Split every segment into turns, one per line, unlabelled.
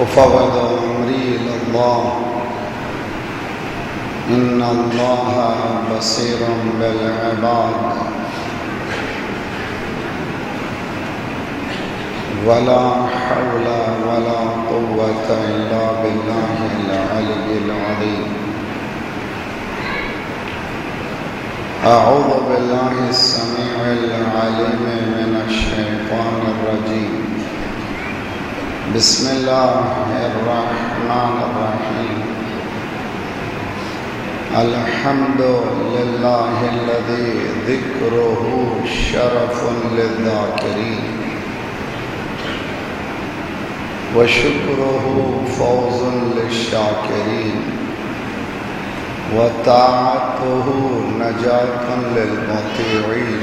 أفوض أمري إلى الله إن الله بصير بالعباد ولا حول ولا قوة إلا بالله العلي العظيم أعوذ بالله السميع العليم من الشيطان الرجيم بسم الله الرحمن الرحيم الحمد لله الذي ذكره شرف للذاكرين وشكره فوز للشاكرين وطاعته نجاة للمطيعين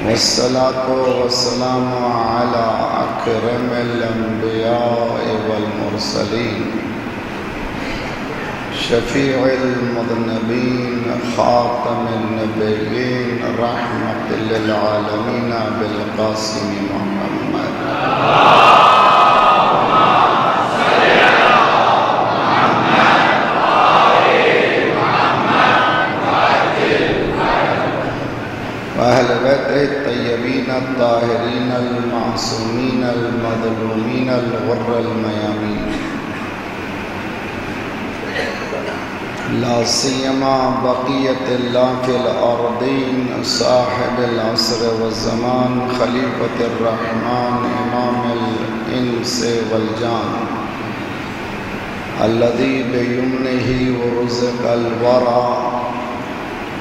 والصلاة والسلام على أكرم الأنبياء والمرسلين شفيع المذنبين خاتم النبيين رحمة للعالمين بالقاسم محمد وأهل بيته الطيبين الطاهرين المعصومين المظلومين الغر الميامين لا سيما بقية الله في الأرضين صاحب العصر والزمان خليفة الرحمن إمام الإنس والجان الذي بيمنه ورزق الورى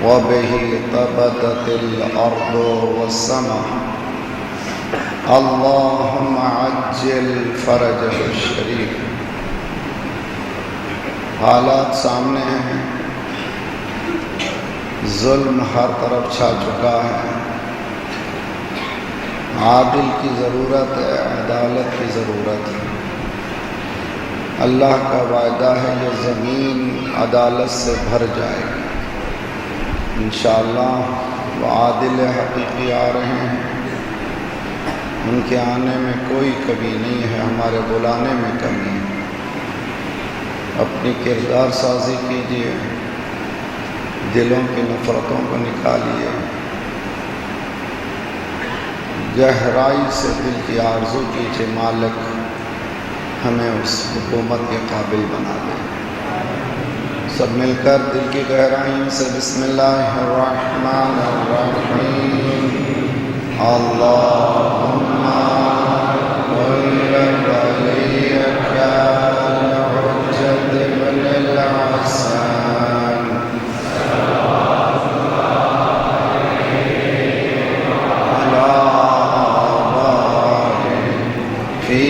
وبه طبتت الأرض والسماء اللهم عجل فرجه الشريف حالات سامنے ہیں، ظلم ہر طرف چھا چکا ہے، عادل کی ضرورت ہے، عدالت کی ضرورت ہے۔ اللہ کا وعدہ ہے یہ زمین عدالت سے بھر جائے گی انشاءاللہ۔ وہ عادل حقیقی آ رہے ہیں، ان کے آنے میں کوئی کمی نہیں ہے، ہمارے بلانے میں کمی ہے۔ اپنی کردار سازی کیجیے، دلوں کی نفرتوں کو نکالیے، گہرائی سے دل کی آرزو کیجیے مالک ہمیں اس حکومت کے قابل بنا دے۔ سب مل کر دل کی گہرائیوں سے بسم اللہ الرحمن الرحیم اللہم کل ولیک الحجۃ بن الحسن علی بارک فی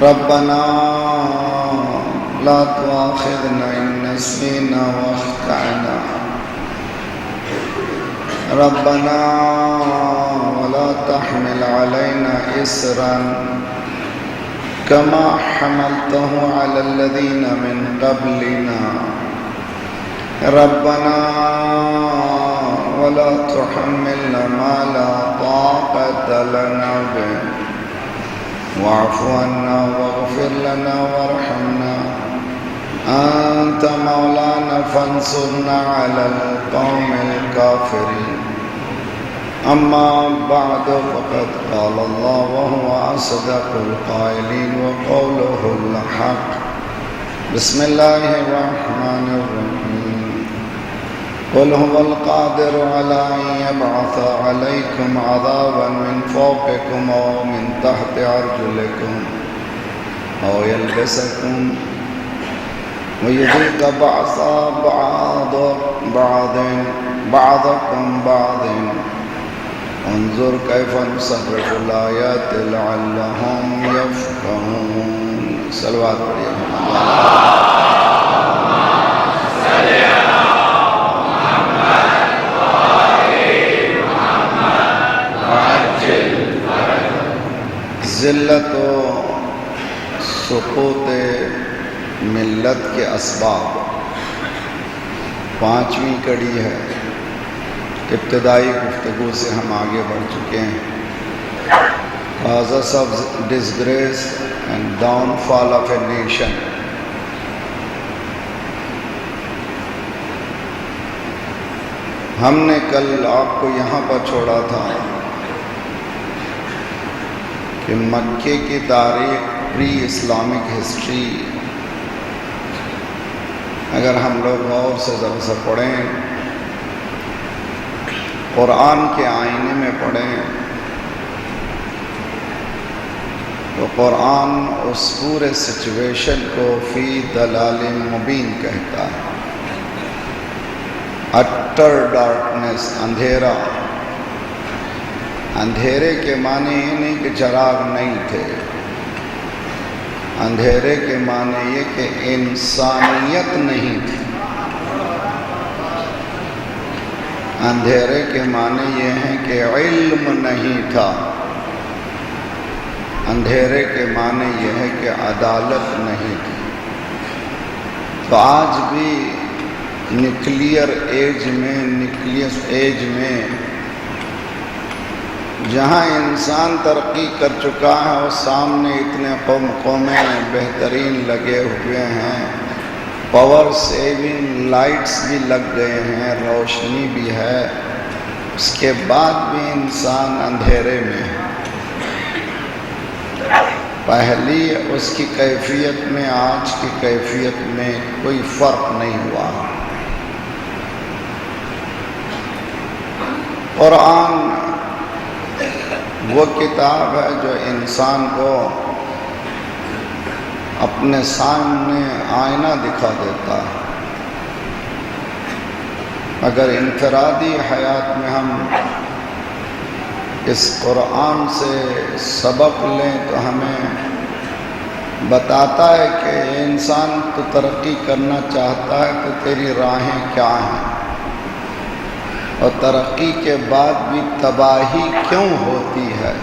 ربنا لا تؤاخذنا إن نسينا واخطأنا ربنا ولا تحمل علينا إصرا كما حملته على الذين من قبلنا ربنا ولا تحملنا ما لا طاقة لنا به واعف عنا واغفر لنا وارحمنا أنت مولانا فانصرنا على القوم الكافرين أما بعد فقد قال الله وهو أصدق القائلين وقوله الحق بسم الله الرحمن الرحيم قل هو القادر على أن يبعث عليكم عذابا من فوقكم أو من تحت أرجلكم أو يلبسكم ويذيق بعضكم بعض انظر كيف نصرف الآيات لعلهم يفقهون. صلوات پڑھیے. ذلت و سقوط ملت کے اسباب 5ویں کڑی ہے. ابتدائی گفتگو سے ہم آگے بڑھ چکے ہیں. Causes of disgrace and downfall of a nation. ہم نے کل آپ کو یہاں پر چھوڑا تھا کہ مکے کی تاریخ پری اسلامک ہسٹری اگر ہم لوگ غور سے ذرا سا پڑھیں، قرآن کے آئینے میں پڑھیں، تو قرآن اس پورے سچویشن کو فی دلال مبین کہتا ہے. اٹر ڈارکنیس، اندھیرا. اندھیرے کے معنی یہ نہیں کہ چراغ نہیں تھے، اندھیرے کے معنی یہ کہ انسانیت نہیں تھی. اندھیرے کے معنی یہ ہیں کہ علم نہیں تھا. اندھیرے کے معنی یہ ہے کہ عدالت نہیں تھی. تو آج بھی نیوکلیئر ایج میں جہاں انسان ترقی کر چکا ہے اور سامنے اتنے قومیں بہترین لگے ہوئے ہیں، پاور سیونگ لائٹس بھی لگ گئے ہیں، روشنی بھی ہے، اس کے بعد بھی انسان اندھیرے میں ہے. پہلی اس کی کیفیت میں آج کی کیفیت میں کوئی فرق نہیں ہوا. قرآن وہ کتاب ہے جو انسان کو اپنے سامنے آئینہ دکھا دیتا ہے. اگر انفرادی حیات میں ہم اس قرآن سے سبق لیں تو ہمیں بتاتا ہے کہ انسان تو ترقی کرنا چاہتا ہے تو تیری راہیں کیا ہیں، اور ترقی کے بعد بھی تباہی کیوں ہوتی ہے.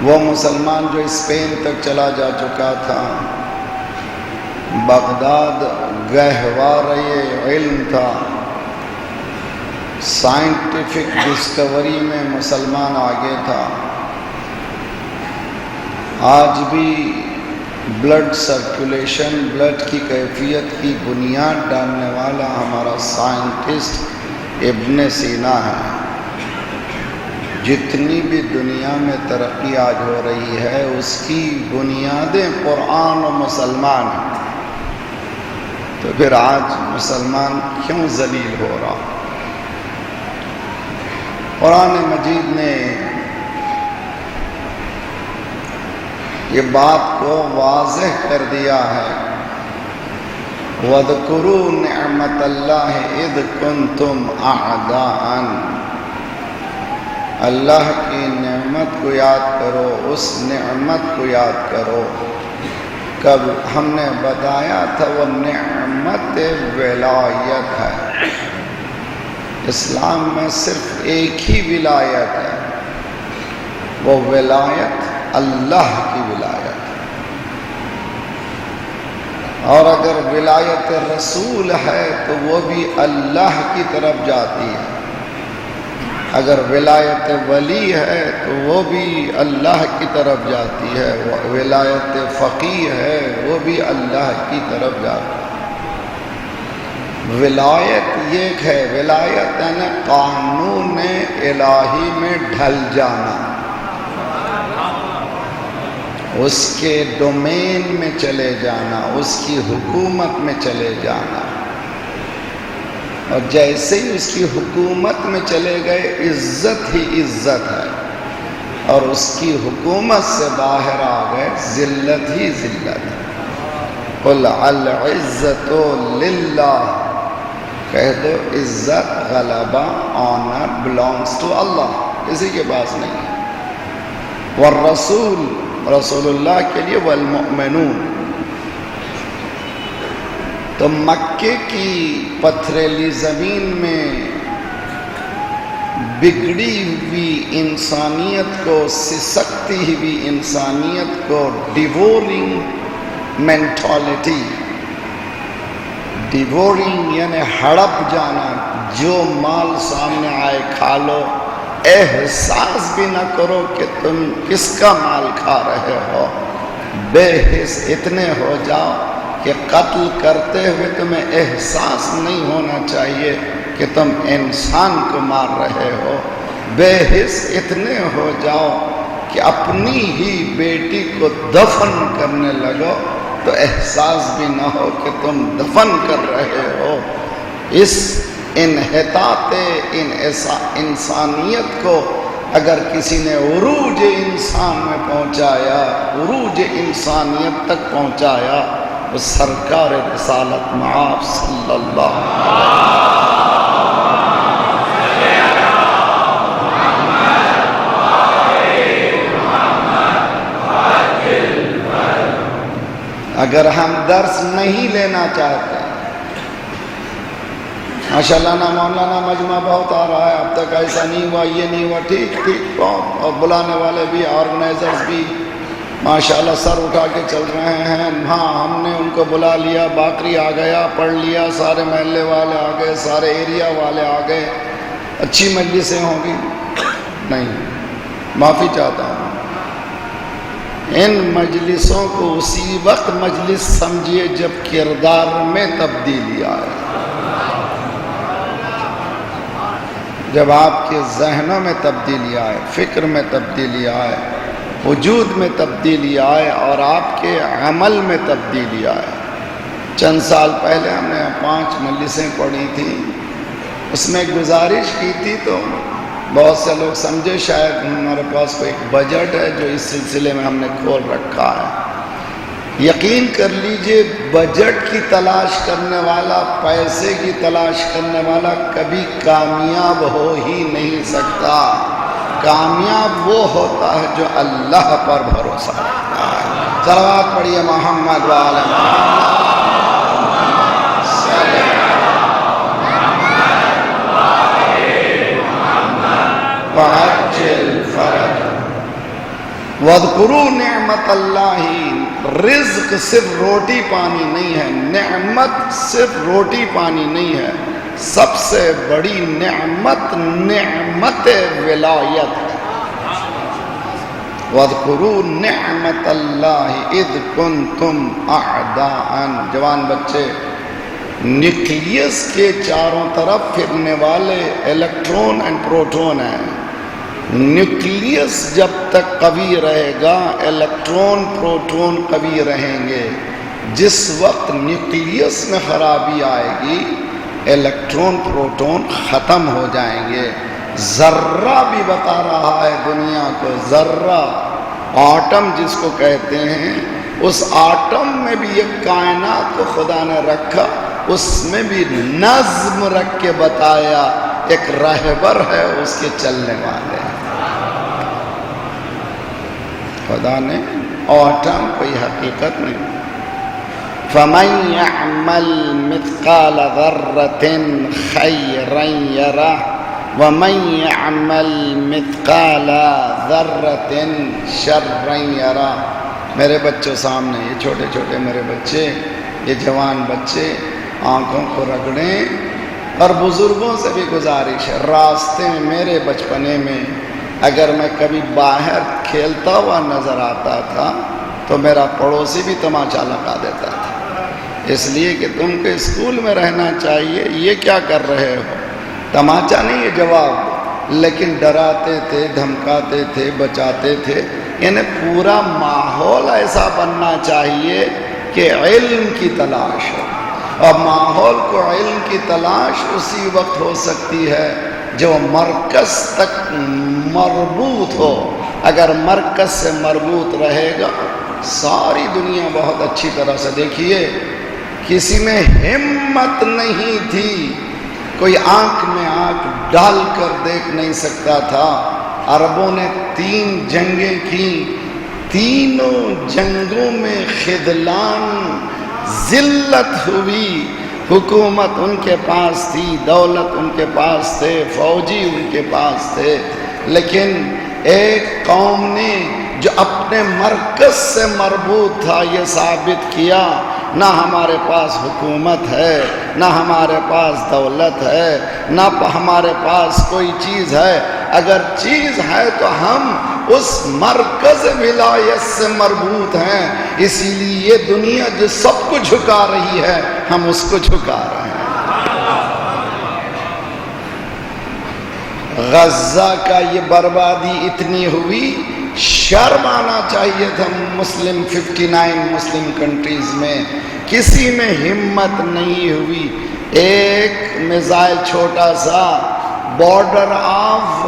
وہ مسلمان جو اسپین تک چلا جا چکا تھا، بغداد گہوارۂ علم تھا، سائنٹیفک ڈسکوری میں مسلمان آگے تھا. آج بھی بلڈ سرکولیشن، بلڈ کی کیفیت کی بنیاد ڈالنے والا ہمارا سائنٹسٹ ابن سینا ہے. جتنی بھی دنیا میں ترقی آج ہو رہی ہے اس کی بنیادیں قرآن و مسلمان ہیں. تو پھر آج مسلمان کیوں ذلیل ہو رہا؟ قرآن مجید نے یہ بات کو واضح کر دیا ہے. وَاذْكُرُوا نِعْمَةَ اللَّهِ إِذْ كُنْتُمْ أَعْدَاءً. اللہ کی نعمت کو یاد کرو، اس نعمت کو یاد کرو کب ہم نے بتایا تھا وہ نعمت ولایت ہے. اسلام میں صرف ایک ہی ولایت ہے، وہ ولایت اللہ کی ولایت. اور اگر ولایت رسول ہے تو وہ بھی اللہ کی طرف جاتی ہے. اگر ولایت ولی ہے تو وہ بھی اللہ کی طرف جاتی ہے. ولایت فقیہ ہے وہ بھی اللہ کی طرف جاتی ہے. ولایت یہ ہے، ولایت یعنی قانون الہی میں ڈھل جانا. اس کے ڈومین میں چلے جانا، اس کی حکومت میں چلے جانا، اور جیسے ہی اس کی حکومت میں چلے گئے عزت ہی عزت ہے، اور اس کی حکومت سے باہر آ گئے ذلت ہی ذلت ہے۔ قل العزت للہ، کہہ دو عزت، غلبہ، آنر belongs to اللہ، کسی کے پاس نہیں ہے۔ والرسول، رسول اللہ کے لیے، والمؤمنون۔ تو مکے کی پتھریلی زمین میں بگڑی ہوئی انسانیت کو، سسکتی ہوئی انسانیت کو ڈیوورنگ مینٹالٹی، ڈیوورنگ یعنی ہڑپ جانا، جو مال سامنے آئے کھا لو، احساس بھی نہ کرو کہ تم کس کا مال کھا رہے ہو، بے حس اتنے ہو جاؤ کہ قتل کرتے ہوئے تمہیں احساس نہیں ہونا چاہیے کہ تم انسان کو مار رہے ہو، بے حس اتنے ہو جاؤ کہ اپنی ہی بیٹی کو دفن کرنے لگو تو احساس بھی نہ ہو کہ تم دفن کر رہے ہو۔ اس انحطاط انسانیت کو اگر کسی نے عروج انسان میں پہنچایا، عروج انسانیت تک پہنچایا، وہ سرکار رسالت مآب صلی اللہ علیہ اگر ہم درس نہیں لینا چاہتے، ماشاءاللہ نا مولانا مجمع بہت آ رہا ہے، اب تک ایسا نہیں ہوا، یہ نہیں ہوا، ٹھیک ٹھیک، اور بلانے والے بھی، آرگنائزرز بھی ماشاءاللہ سر اٹھا کے چل رہے ہیں۔ ہاں ہم نے ان کو بلا لیا، باقری آ گیا، پڑھ لیا، سارے محلے والے آ گئے، سارے ایریا والے آ گئے، اچھی مجلسیں ہوں گی؟ نہیں، معافی چاہتا ہوں، ان مجلسوں کو اسی وقت مجلس سمجھیے جب کردار میں تبدیلی آئے، جب آپ کے ذہنوں میں تبدیلی آئے، فکر میں تبدیلی آئے، وجود میں تبدیلی آئے، اور آپ کے عمل میں تبدیلی آئے۔ چند سال پہلے ہم نے 5 مجلسیں پڑھی تھیں، اس میں گزارش کی تھی تو بہت سے لوگ سمجھے شاید ہمارے پاس کوئی ایک بجٹ ہے جو اس سلسلے میں ہم نے کھول رکھا ہے۔ یقین کر لیجئے بجٹ کی تلاش کرنے والا، پیسے کی تلاش کرنے والا کبھی کامیاب ہو ہی نہیں سکتا۔ کامیاب وہ ہوتا ہے جو اللہ پر بھروسہ رکھتا ہے۔ صلوات پڑھیے محمد وآل محمد۔ وَاذْكُرُوا نعمت اللہ، رزق صرف روٹی پانی نہیں ہے، نعمت صرف روٹی پانی نہیں ہے، سب سے بڑی نعمت نعمت ولایت۔ وَاذْكُرُوا نعمت اللہ اذ کنتم اعداء، جوان بچے، نیوکلیس کے چاروں طرف پھرنے والے الیکٹرون اینڈ پروٹون ہیں۔ نیوکلیس جب تک قوی رہے گا، الیکٹرون پروٹون قوی رہیں گے۔ جس وقت نیوکلیس میں خرابی آئے گی، الیکٹرون پروٹون ختم ہو جائیں گے۔ ذرہ بھی بتا رہا ہے دنیا کو، ذرہ، آٹم جس کو کہتے ہیں، اس آٹم میں بھی ایک کائنات کو خدا نے رکھا، اس میں بھی نظم رکھ کے بتایا، ایک رہبر ہے، اس کے چلنے والے ہیں۔ خدا نے آٹم کوئی حقیقت نہیں۔ فَمَن يَعْمَلْ مِثْقَالَ ذَرَّةٍ خَيْرًا يَرَهُ وَمَن يَعْمَلْ مِثْقَالَ ذَرَّةٍ شَرًّا يَرَهُ۔ میرے بچوں سامنے، یہ چھوٹے چھوٹے میرے بچے، یہ جوان بچے، آنکھوں کو رگڑیں، اور بزرگوں سے بھی گزارش ہے، راستے میں میرے بچپنے میں اگر میں کبھی باہر کھیلتا ہوا نظر آتا تھا تو میرا پڑوسی بھی تماچا لگا دیتا تھا، اس لیے کہ تم کو اسکول میں رہنا چاہیے، یہ کیا کر رہے ہو؟ تماچا نہیں ہے جواب، لیکن ڈراتے تھے، دھمکاتے تھے، بچاتے تھے، یعنی پورا ماحول ایسا بننا چاہیے کہ علم کی تلاش ہو، اور ماحول کو علم کی تلاش اسی وقت ہو سکتی ہے جو مرکز تک مربوط ہو۔ اگر مرکز سے مربوط رہے گا ساری دنیا بہت اچھی طرح سے، دیکھیے کسی میں ہمت نہیں تھی، کوئی آنکھ میں آنکھ ڈال کر دیکھ نہیں سکتا تھا۔ عربوں نے 3 جنگیں کی، تینوں جنگوں میں خذلان، ذلت ہوئی۔ حکومت ان کے پاس تھی، دولت ان کے پاس تھے، فوجی ان کے پاس تھے، لیکن ایک قوم نے جو اپنے مرکز سے مربوط تھا یہ ثابت کیا، نہ ہمارے پاس حکومت ہے، نہ ہمارے پاس دولت ہے، نہ ہمارے پاس کوئی چیز ہے، اگر چیز ہے تو ہم اس مرکز ولایت سے مربوط ہیں، اسی لیے یہ دنیا جو سب کو جھکا رہی ہے ہم اس کو جھکا رہے ہیں۔ غزہ کا یہ بربادی اتنی ہوئی، شرم آنا چاہیے تھا مسلم 59 مسلم کنٹریز میں، کسی میں ہمت نہیں ہوئی۔ ایک میزائل چھوٹا سا بارڈر آف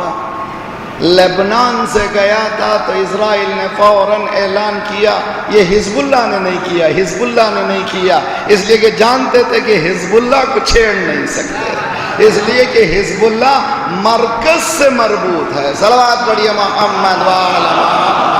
لبنان سے گیا تھا تو اسرائیل نے فوراً اعلان کیا، یہ حزب اللہ نے نہیں کیا، حزب اللہ نے نہیں کیا، اس لیے کہ جانتے تھے کہ حزب اللہ کو چھیڑ نہیں سکتے، اس لیے کہ حزب اللہ مرکز سے مربوط ہے۔ صلوات پڑھیے محمد وعلی محمد۔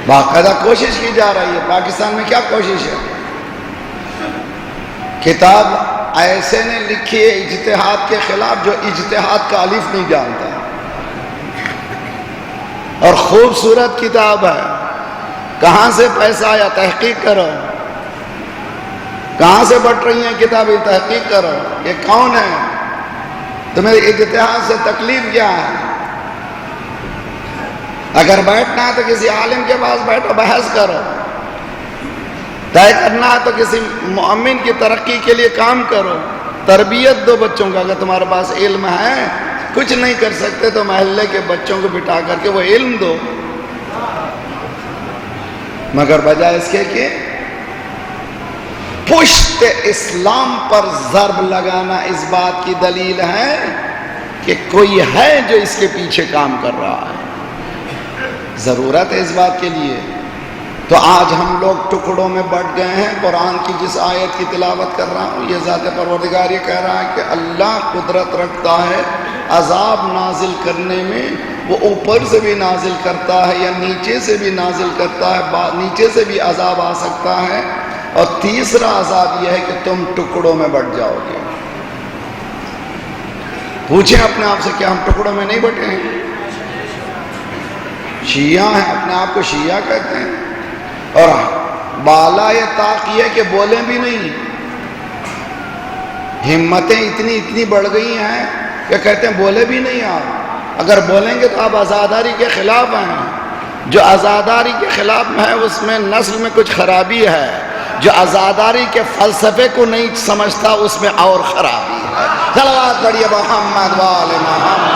باقاعدہ کوشش کی جا رہی ہے۔ پاکستان میں کیا کوشش ہے؟ کتاب ایسے نے لکھی ہے اجتہاد کے خلاف جو اجتہاد کا الف نہیں جانتا، اور خوبصورت کتاب ہے۔ کہاں سے پیسہ آیا؟ تحقیق کرو۔ کہاں سے بٹ رہی ہیں کتابیں؟ تحقیق کرو۔ یہ کون ہے؟ تمہیں اجتہاد سے تکلیف کیا ہے؟ اگر بیٹھنا ہے تو کسی عالم کے پاس بیٹھو، بحث کرو۔ طے کرنا ہے تو کسی مؤمن کی ترقی کے لیے کام کرو، تربیت دو بچوں کا۔ اگر تمہارے پاس علم ہے، کچھ نہیں کر سکتے تو محلے کے بچوں کو بٹھا کر کے وہ علم دو، مگر بجائے اس کے کہ پشت اسلام پر ضرب لگانا اس بات کی دلیل ہے کہ کوئی ہے جو اس کے پیچھے کام کر رہا ہے۔ ضرورت ہے اس بات کے لیے۔ تو آج ہم لوگ ٹکڑوں میں بٹ گئے ہیں۔ قرآن کی جس آیت کی تلاوت کر رہا ہوں، یہ ذات پروردگار یہ کہہ رہا ہے کہ اللہ قدرت رکھتا ہے عذاب نازل کرنے میں، وہ اوپر سے بھی نازل کرتا ہے یا نیچے سے بھی نازل کرتا ہے، نیچے سے بھی عذاب آ سکتا ہے، اور تیسرا عذاب یہ ہے کہ تم ٹکڑوں میں بٹ جاؤ گے۔ پوچھیں اپنے آپ سے کہ ہم ٹکڑوں میں نہیں بٹے ہیں؟ شیعہ ہیں، اپنے آپ کو شیعہ کہتے ہیں، اور بالا یہ طاق یہ کہ بولیں بھی نہیں۔ ہمتیں اتنی بڑھ گئی ہیں کہ کہتے ہیں بولے بھی نہیں آپ، اگر بولیں گے تو آپ آزاداری کے خلاف ہیں۔ جو آزاداری کے خلاف ہے اس میں نسل میں کچھ خرابی ہے، جو آزاداری کے فلسفے کو نہیں سمجھتا اس میں اور خرابی ہے۔ صلوات پڑھیے محمد وعلی محمد۔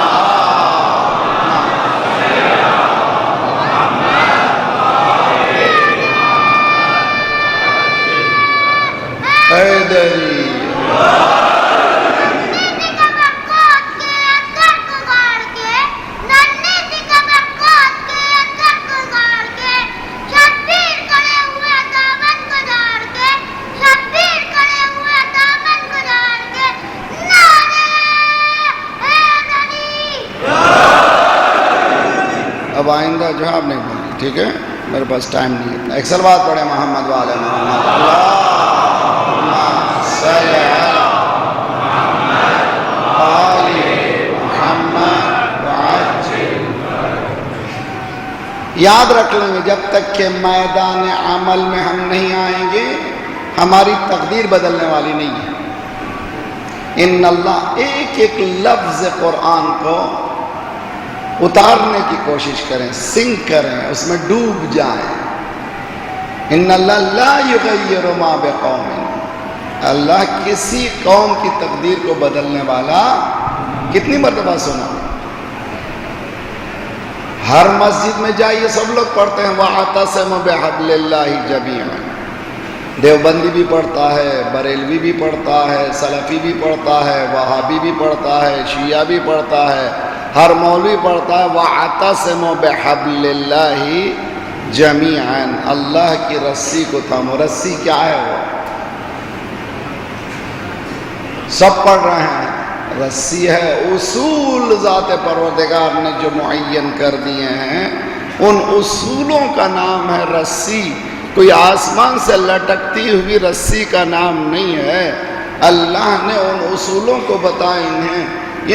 اب آئندہ جواب نہیں بولیں، ٹھیک ہے؟ میرے پاس ٹائم نہیں ہے۔ ایک صلوات پڑھے محمد وعلی محمد۔ اللہم صلی علی محمد آل محمد وعجل۔ یاد رکھ لیں گے جب تک کہ میدان عمل میں ہم نہیں آئیں گے ہماری تقدیر بدلنے والی نہیں ہے۔ ان اللہ ایک ایک لفظ قرآن کو اتارنے کی کوشش کریں، سنک کریں، اس میں ڈوب جائیں۔ ان اللہ لا یغیر ما بقوم، اللہ کسی قوم کی تقدیر کو بدلنے والا، کتنی مرتبہ سنا؟ ہر مسجد میں جائیے سب لوگ پڑھتے ہیں وَاعْتَصِمُوا بِحَبْلِ اللَّهِ جَمِيعًا، دیوبندی بھی پڑھتا ہے، بریلوی بھی پڑھتا ہے، سلفی بھی پڑھتا ہے، وہابی بھی پڑھتا ہے، شیعہ بھی پڑھتا ہے، ہر مولوی پڑھتا ہے وَاعْتَصِمُوا بِحَبْلِ اللَّهِ جَمِيعًا، اللہ کی رسی کو تھامو۔ رسی کیا ہے؟ وہ سب پڑھ رہے ہیں، رسی ہے اصول ذات پروردگار نے جو معین کر دیے ہیں، ان اصولوں کا نام ہے رسی۔ کوئی آسمان سے لٹکتی ہوئی رسی کا نام نہیں ہے، اللہ نے ان اصولوں کو بتائے ہیں،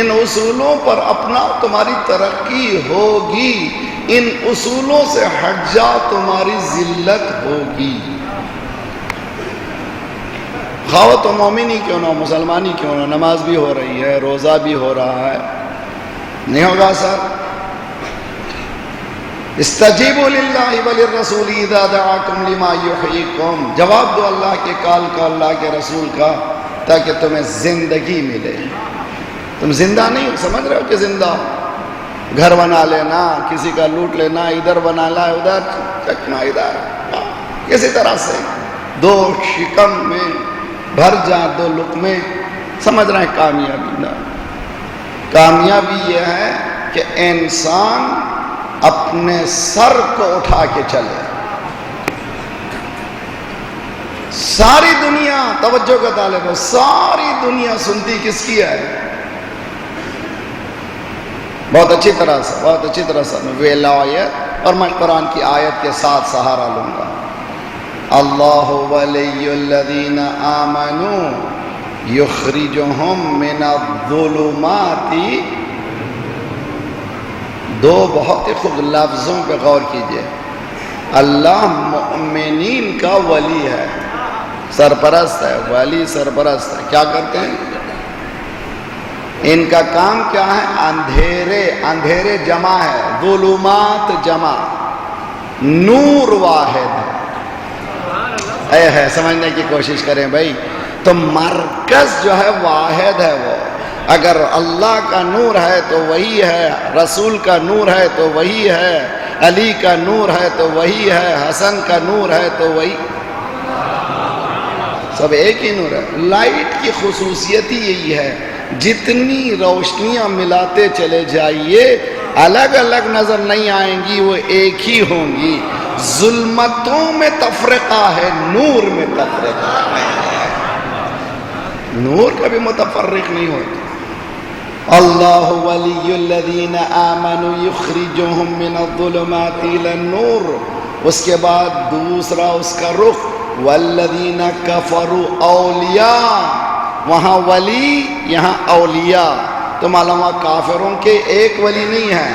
ان اصولوں پر اپنا تمہاری ترقی ہوگی، ان اصولوں سے ہٹ جا تمہاری ذلت ہوگی۔ خواہ تو مومن ہی کیوں نہ، مسلمان ہی کیوں نہ، نماز بھی ہو رہی ہے، روزہ بھی ہو رہا ہے، نہیں ہوگا سر؟ استجیبوا للہ وللرسول اذا دعاکم لما یحییکم، جواب دو اللہ کے کال کا، اللہ کے رسول کا، تاکہ تمہیں زندگی ملے۔ تم زندہ نہیں ہو، سمجھ رہے ہو کہ زندہ ہو؟ گھر بنا لینا، کسی کا لوٹ لینا، ادھر بنا لا، ادھر چکنا، ادھر کسی طرح سے دو شکم میں بھر جا، دو لقمے، سمجھ رہے ہیں کامیابی نہ؟ کامیابی یہ ہے کہ انسان اپنے سر کو اٹھا کے چلے۔ ساری دنیا، توجہ کا طالب ہو، ساری دنیا سنتی کس کی ہے؟ بہت اچھی طرح سے، بہت اچھی طرح سے ولایت، اور میں قرآن کی آیت کے ساتھ سہارا لوں گا۔ اللہ ولی الذین آمنوا یخرجہم من الظلمات، دو بہت ہی خوب لفظوں پہ غور کیجئے۔ اللہ مؤمنین کا ولی ہے، سرپرست ہے، ولی سرپرست ہے۔ کیا کرتے ہیں؟ ان کا کام کیا ہے؟ اندھیرے، اندھیرے جمع ہے، ظلمات جمع، نور واحد ہے۔ سمجھنے کی کوشش کریں بھائی، تو مرکز جو ہے واحد ہے۔ وہ اگر اللہ کا نور ہے تو وہی ہے، رسول کا نور ہے تو وہی ہے، علی کا نور ہے تو وہی ہے، حسن کا نور ہے تو وہی، سب ایک ہی نور ہے۔ لائٹ کی خصوصیت ہی یہی ہے، جتنی روشنیاں ملاتے چلے جائیے الگ الگ نظر نہیں آئیں گی، وہ ایک ہی ہوں گی۔ ظلمتوں میں تفرقہ ہے، نور میں تفرقہ ہے، نور کبھی متفرق نہیں ہوتا۔ اللہ ولی الذین آمنوا یخرجہم من الظلمات الی النور، اس کے بعد دوسرا اس کا رخ، والذین کفروا اولیاء، وہاں ولی یہاں اولیاء، تو معلوم ہے کافروں کے ایک ولی نہیں ہے،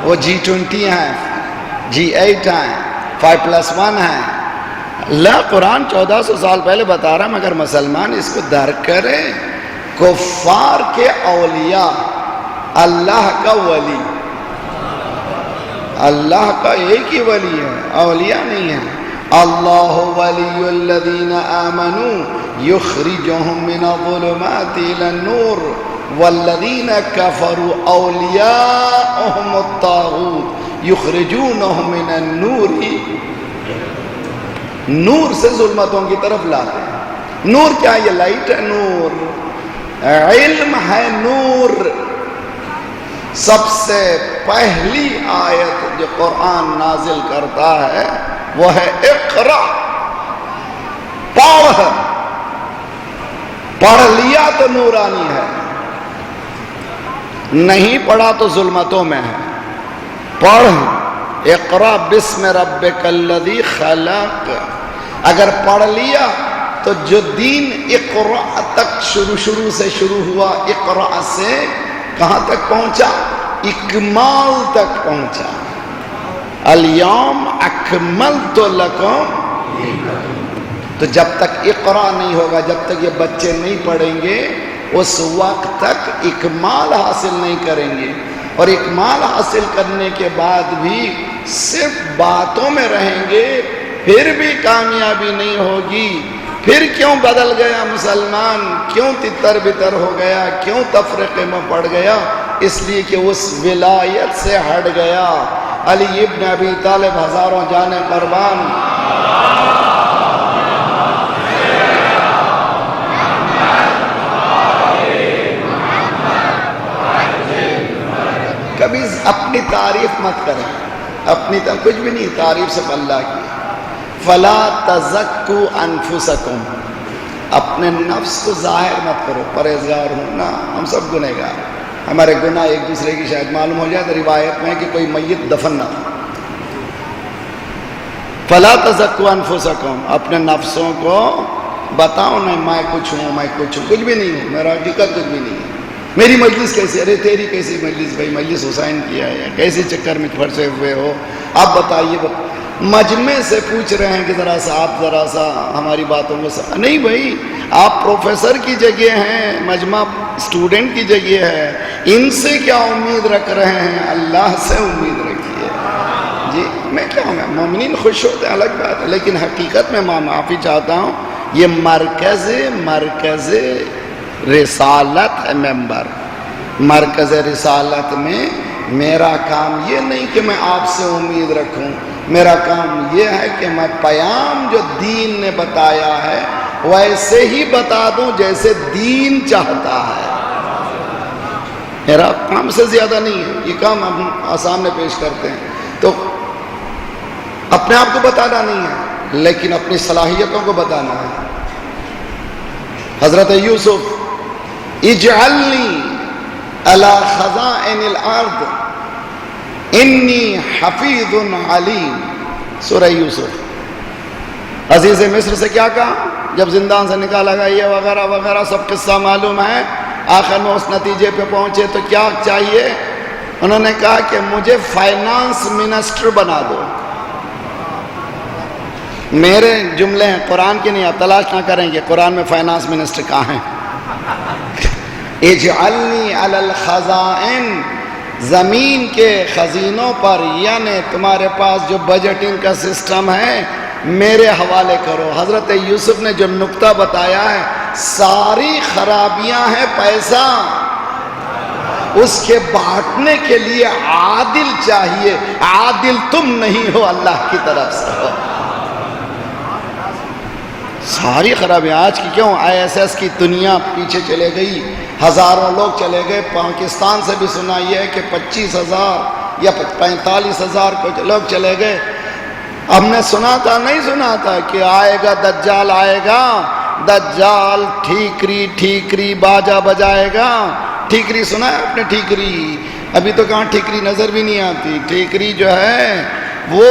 وہ G20 ہیں، G8 ہیں، 5+1 ہیں۔ اللہ قرآن 1400 سال پہلے بتا رہا ہے، مگر مسلمان اس کو درک کرے۔ کفار کے اولیاء، اللہ کا ولی، اللہ کا ایک ہی ولی ہے، اولیاء نہیں ہے۔ اللہ ولی الذین آمنوا یخرجہم من الظلمات الی النور والذین کفروا اولیاءہم الطاغوت یخرجونہم من النور، نور سے ظلمتوں کی طرف لاتے ہیں۔ نور کیا ہے؟ یہ لائٹ ہے، نور علم ہے، نور۔ سب سے پہلی آیت جو قرآن نازل کرتا ہے وہ ہے اقرا، پڑھ، پڑھ لیا تو نورانی ہے، نہیں پڑھا تو ظلمتوں میں ہے۔ پڑھ، اقرا بسم ربک الذی خلق، اگر پڑھ لیا تو جو دین اقرا تک شروع سے شروع ہوا، اقرا سے کہاں تک پہنچا؟ اکمال تک پہنچا۔ الیوم اکملت لکم، تو جب تک اقرا نہیں ہوگا، جب تک یہ بچے نہیں پڑھیں گے، اس وقت تک اکمال حاصل نہیں کریں گے۔ اور اکمال حاصل کرنے کے بعد بھی صرف باتوں میں رہیں گے پھر بھی کامیابی نہیں ہوگی. پھر کیوں بدل گیا مسلمان؟ کیوں تتر بتر ہو گیا؟ کیوں تفرقے میں پڑ گیا؟ اس لیے کہ اس ولایت سے ہٹ گیا. علی ابن ابی طالب ہزاروں جانیں قربان. کبھی اپنی تعریف مت کریں، اپنی کچھ بھی نہیں، تعریف صرف اللہ کی. فلا تزکوا انفسکم، اپنے نفس کو ظاہر مت کرو. پرہیزگار ہوں نا، ہم سب گنہگار، ہمارے گناہ ایک دوسرے کی شاید معلوم ہو جائے تو روایت میں ہے کہ کوئی میت دفن نہ. فلا تزکوا انفسکم، اپنے نفسوں کو بتاؤ نہیں میں کچھ ہوں، میں کچھ ہوں. کچھ بھی نہیں ہوں، میرا حقیقت کچھ بھی نہیں ہے. میری مجلس کیسی؟ ارے تیری کیسی مجلس بھائی؟ مجلس حسین کیا ہے، کیسے چکر میں پھنسے ہوئے ہو آپ بتائیے. مجمع سے پوچھ رہے ہیں کہ ذرا سا آپ ذرا سا ہماری باتوں کو نہیں بھائی، آپ پروفیسر کی جگہ ہیں، مجمع اسٹوڈنٹ کی جگہ ہے. ان سے کیا امید رکھ رہے ہیں؟ اللہ سے امید رکھیے. جی میں کیا ہوں، مومنین خوش ہوتے ہیں الگ بات ہے، لیکن حقیقت میں میں معافی چاہتا ہوں، یہ مرکز رسالت ہے. ممبر مرکز رسالت میں میرا کام یہ نہیں کہ میں آپ سے امید رکھوں، میرا کام یہ ہے کہ میں پیام جو دین نے بتایا ہے ویسے ہی بتا دوں جیسے دین چاہتا ہے. میرا کام سے زیادہ نہیں ہے، یہ کام ہم سامنے پیش کرتے ہیں تو اپنے آپ کو بتانا نہیں ہے لیکن اپنی صلاحیتوں کو بتانا ہے. حضرت یوسف اجعلنی علی خزائن الارض انی حفیظ علیم. سورہ یوسف. عزیز مصر سے کیا کہا جب زندان سے نکالا گیا؟ یہ وغیرہ وغیرہ سب قصہ معلوم ہے. آخر میں اس نتیجے پہ پہنچے تو کیا چاہیے؟ انہوں نے کہا کہ مجھے فائنانس منسٹر بنا دو. میرے جملے ہیں، قرآن کے نہیں، آپ تلاش نہ کریں گے قرآن میں فائنانس منسٹر کہاں ہیں. اجعلنی علی الخزائن، زمین کے خزینوں پر، یعنی تمہارے پاس جو بجٹنگ کا سسٹم ہے میرے حوالے کرو. حضرت یوسف نے جو نقطہ بتایا ہے ساری خرابیاں ہیں پیسہ، اس کے بانٹنے کے لیے عادل چاہیے. عادل تم نہیں ہو، اللہ کی طرف سے ہو. ساری خرابیاں آج کی کیوں؟ ISS کی دنیا پیچھے چلے گئی، ہزاروں لوگ چلے گئے. پاکستان سے بھی سنا یہ ہے کہ 25,000 یا 45,000 لوگ چلے گئے. ہم نے سنا تھا نہیں سنا تھا کہ آئے گا دجال، آئے گا دجال، ٹھیکری باجا بجائے گا. ٹھیکری سنا ہے آپ نے؟ ٹھیکری ابھی تو کہاں ٹھیکری نظر بھی نہیں آتی. ٹھیکری جو ہے وہ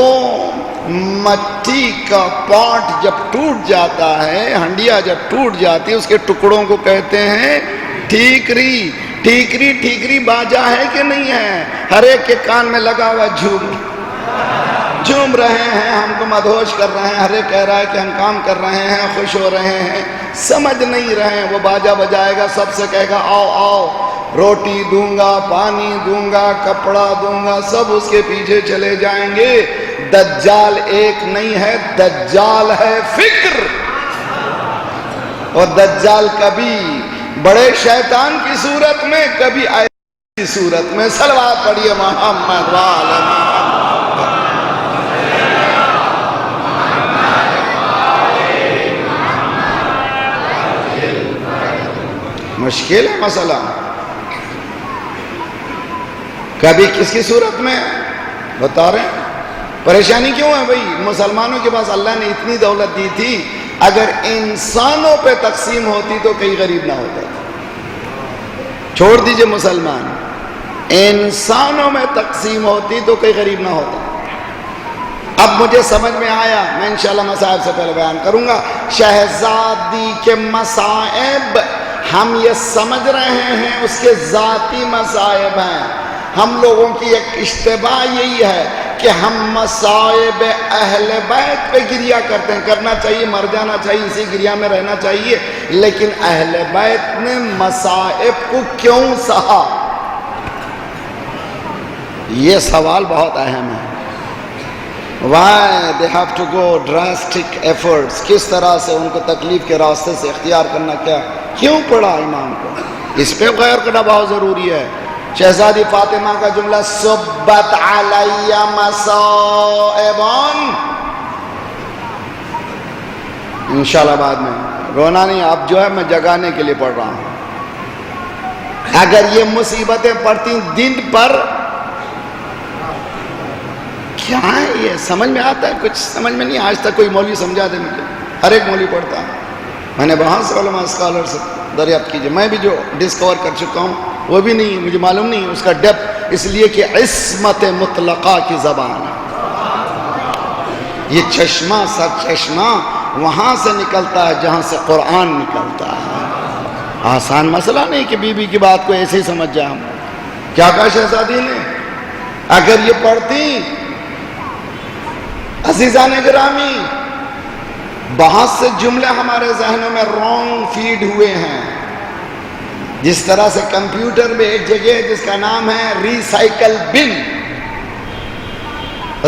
مٹی کا پاٹ جب ٹوٹ جاتا ہے، ہنڈیا جب ٹوٹ جاتی ہے، اس کے ٹکڑوں کو کہتے ہیں ٹھیکری. ٹھیکری باجا ہے کہ نہیں ہے؟ ہر ایک کے کان میں لگا ہوا جھوم رہے ہیں، ہم کو مدہوش کر رہے ہیں. ہر ایک کہہ رہا ہے کہ ہم کام کر رہے ہیں، خوش ہو رہے ہیں. سمجھ نہیں رہے ہیں. وہ باجا بجائے گا، سب سے کہے گا آؤ آؤ، روٹی دوں گا، پانی دوں گا، کپڑا دوں گا. سب اس کے پیچھے چلے جائیں گے. دجال ایک نہیں ہے، دجال ہے فکر. اور دجال کبھی بڑے شیطان کی صورت میں، کبھی ایسی صورت میں. صلوات پڑھیے محمد وعلی محمد. مشکل ہے مسئلہ. کبھی کس کی صورت میں بتا رہے ہیں. پریشانی کیوں ہے بھائی؟ مسلمانوں کے پاس اللہ نے اتنی دولت دی تھی، اگر انسانوں پہ تقسیم ہوتی تو کئی غریب نہ ہوتا. چھوڑ دیجئے مسلمان، انسانوں میں تقسیم ہوتی تو کئی غریب نہ ہوتا. اب مجھے سمجھ میں آیا، میں انشاءاللہ مصائب سے پہلے بیان کروں گا. شہزادی کے مصائب ہم یہ سمجھ رہے ہیں اس کے ذاتی مصائب ہیں. ہم لوگوں کی ایک اشتباہ یہی ہے کہ ہم مصائب اہل بیت پہ گریہ کرتے ہیں. کرنا چاہیے، مر جانا چاہیے، اسی گریہ میں رہنا چاہیے. لیکن اہل بیت نے مصائب کو کیوں سہا؟ یہ سوال بہت اہم ہے. Why they have to go drastic efforts, کس طرح سے ان کو تکلیف کے راستے سے اختیار کرنا, کیوں پڑھا امام کو؟ اس پہ غور کرنا بہت ضروری ہے. شہزادی فاطمہ کا جملہ صبت علی مصائب، انشاءاللہ بعد میں رونا نہیں، اب جو ہے میں جگانے کے لیے پڑھ رہا ہوں. اگر یہ مصیبتیں پڑتی دن پر، کیا ہے یہ سمجھ میں آتا ہے؟ کچھ سمجھ میں نہیں. آج تک کوئی مولوی سمجھا دے مجھے. ہر ایک مولوی پڑھتا ہے. میں نے بہت سے علماء اسکالر سے دریافت کیجئے، میں بھی جو ڈسکور کر چکا ہوں وہ بھی نہیں، مجھے معلوم نہیں اس کا ڈیپتھ، اس لیے کہ عصمت مطلقہ کی زبان ہے. یہ چشمہ سر چشمہ وہاں سے نکلتا ہے جہاں سے قرآن نکلتا ہے. آسان مسئلہ نہیں کہ بی بی کی بات کو ایسے ہی سمجھ جائیں ہم. کیا کہا شہزادی نے؟ اگر یہ پڑھتی، عزیزان گرامی، بہت سے جملے ہمارے ذہنوں میں رونگ فیڈ ہوئے ہیں. جس طرح سے کمپیوٹر میں ایک جگہ ہے جس کا نام ہے ریسائیکل بن.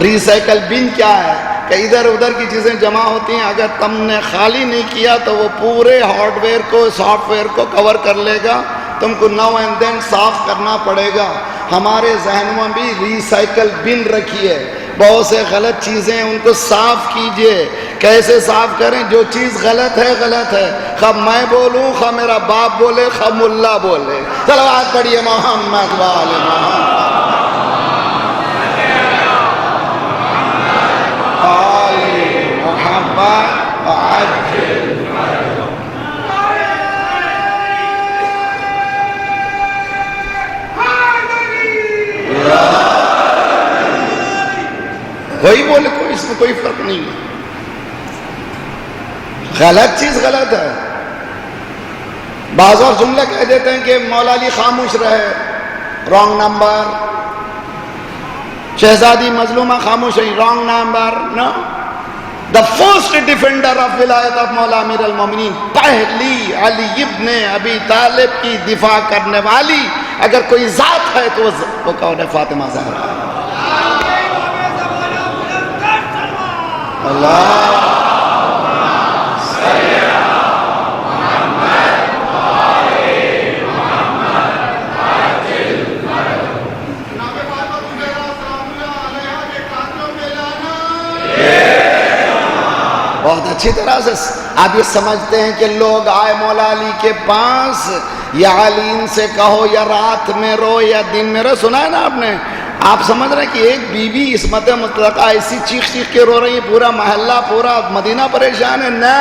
ریسائیکل بن کیا ہے؟ کہ ادھر ادھر کی چیزیں جمع ہوتی ہیں، اگر تم نے خالی نہیں کیا تو وہ پورے ہارڈ ویئر کو، سافٹ ویئر کو کور کر لے گا. تم کو ناؤ اینڈ دین صاف کرنا پڑے گا. ہمارے ذہنوں میں بھی ریسائیکل بن رکھی ہے. بہت سے غلط چیزیں ان کو صاف کیجئے. کیسے صاف کریں؟ جو چیز غلط ہے غلط ہے، خواہ میں بولوں، خواہ میرا باپ بولے، خواہ ملا بولے. صلوات پڑھیے محمد وآل محمد. کوئی بولے، کوئی اس میں کوئی فرق نہیں ہے. غلط چیز غلط ہے. بعض اور جملے کہہ دیتے ہیں کہ مولا علی خاموش رہے، رانگ نمبر. شہزادی مظلومہ خاموش ہے، wrong number. No, the first defender of ولایت of مولا امیر المومنین، پہلی علی ابن ابی طالب کی دفاع کرنے والی اگر کوئی ذات ہے تو وہ کون ہے؟ فاطمہ زہرا. اللہ بہت اچھی طرح سے آپ یہ سمجھتے ہیں کہ لوگ آئے مولا علی کے پاس، یا علی ان سے کہو، یا رات میں رو یا دن میں رو. سنا ہے نا آپ نے؟ آپ سمجھ رہے ہیں کہ ایک بی بی عصمت مطلقہ ایسی چیخ چیخ کے رو رہی ہے، پورا محلہ، پورا مدینہ پریشان ہے؟ نہ،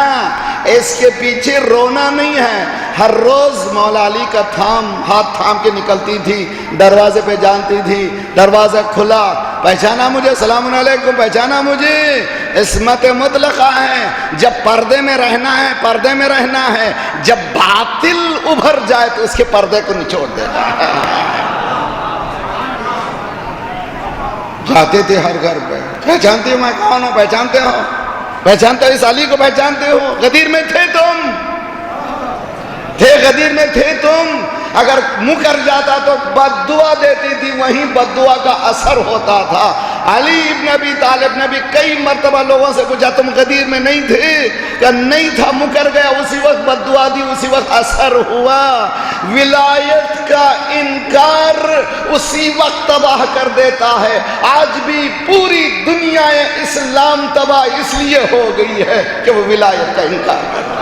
اس کے پیچھے رونا نہیں ہے. ہر روز مولا علی کا ہاتھ تھام کے نکلتی تھی، دروازے پہ جانتی تھی، دروازہ کھلا، پہچانا مجھے، سلام علیکم، پہچانا مجھے. عصمت مطلقہ ہے. جب پردے میں رہنا ہے پردے میں رہنا ہے، جب باطل ابھر جائے تو اس کے پردے کو نچوڑ دینا ہے. جاتے تھے ہر گھر پہ، پہچانتے ہو میں کون ہوں؟ پہچانتے ہو؟ پہچانتے ہو اس علی کو؟ پہچانتے ہو؟ غدیر میں تھے تم، غدیر میں تھے تم. اگر مکر جاتا تو بد دعا دیتی تھی، وہیں بد دعا کا اثر ہوتا تھا. علی ابن ابی طالب نے بھی کئی مرتبہ لوگوں سے پوچھا تم غدیر میں نہیں تھے؟ کہ نہیں تھا، مکر گیا. اسی وقت بد دعا دی، اسی وقت اثر ہوا. ولایت کا انکار اسی وقت تباہ کر دیتا ہے. آج بھی پوری دنیا اسلام تباہ اس لیے ہو گئی ہے کہ وہ ولایت کا انکار کرتا ہے.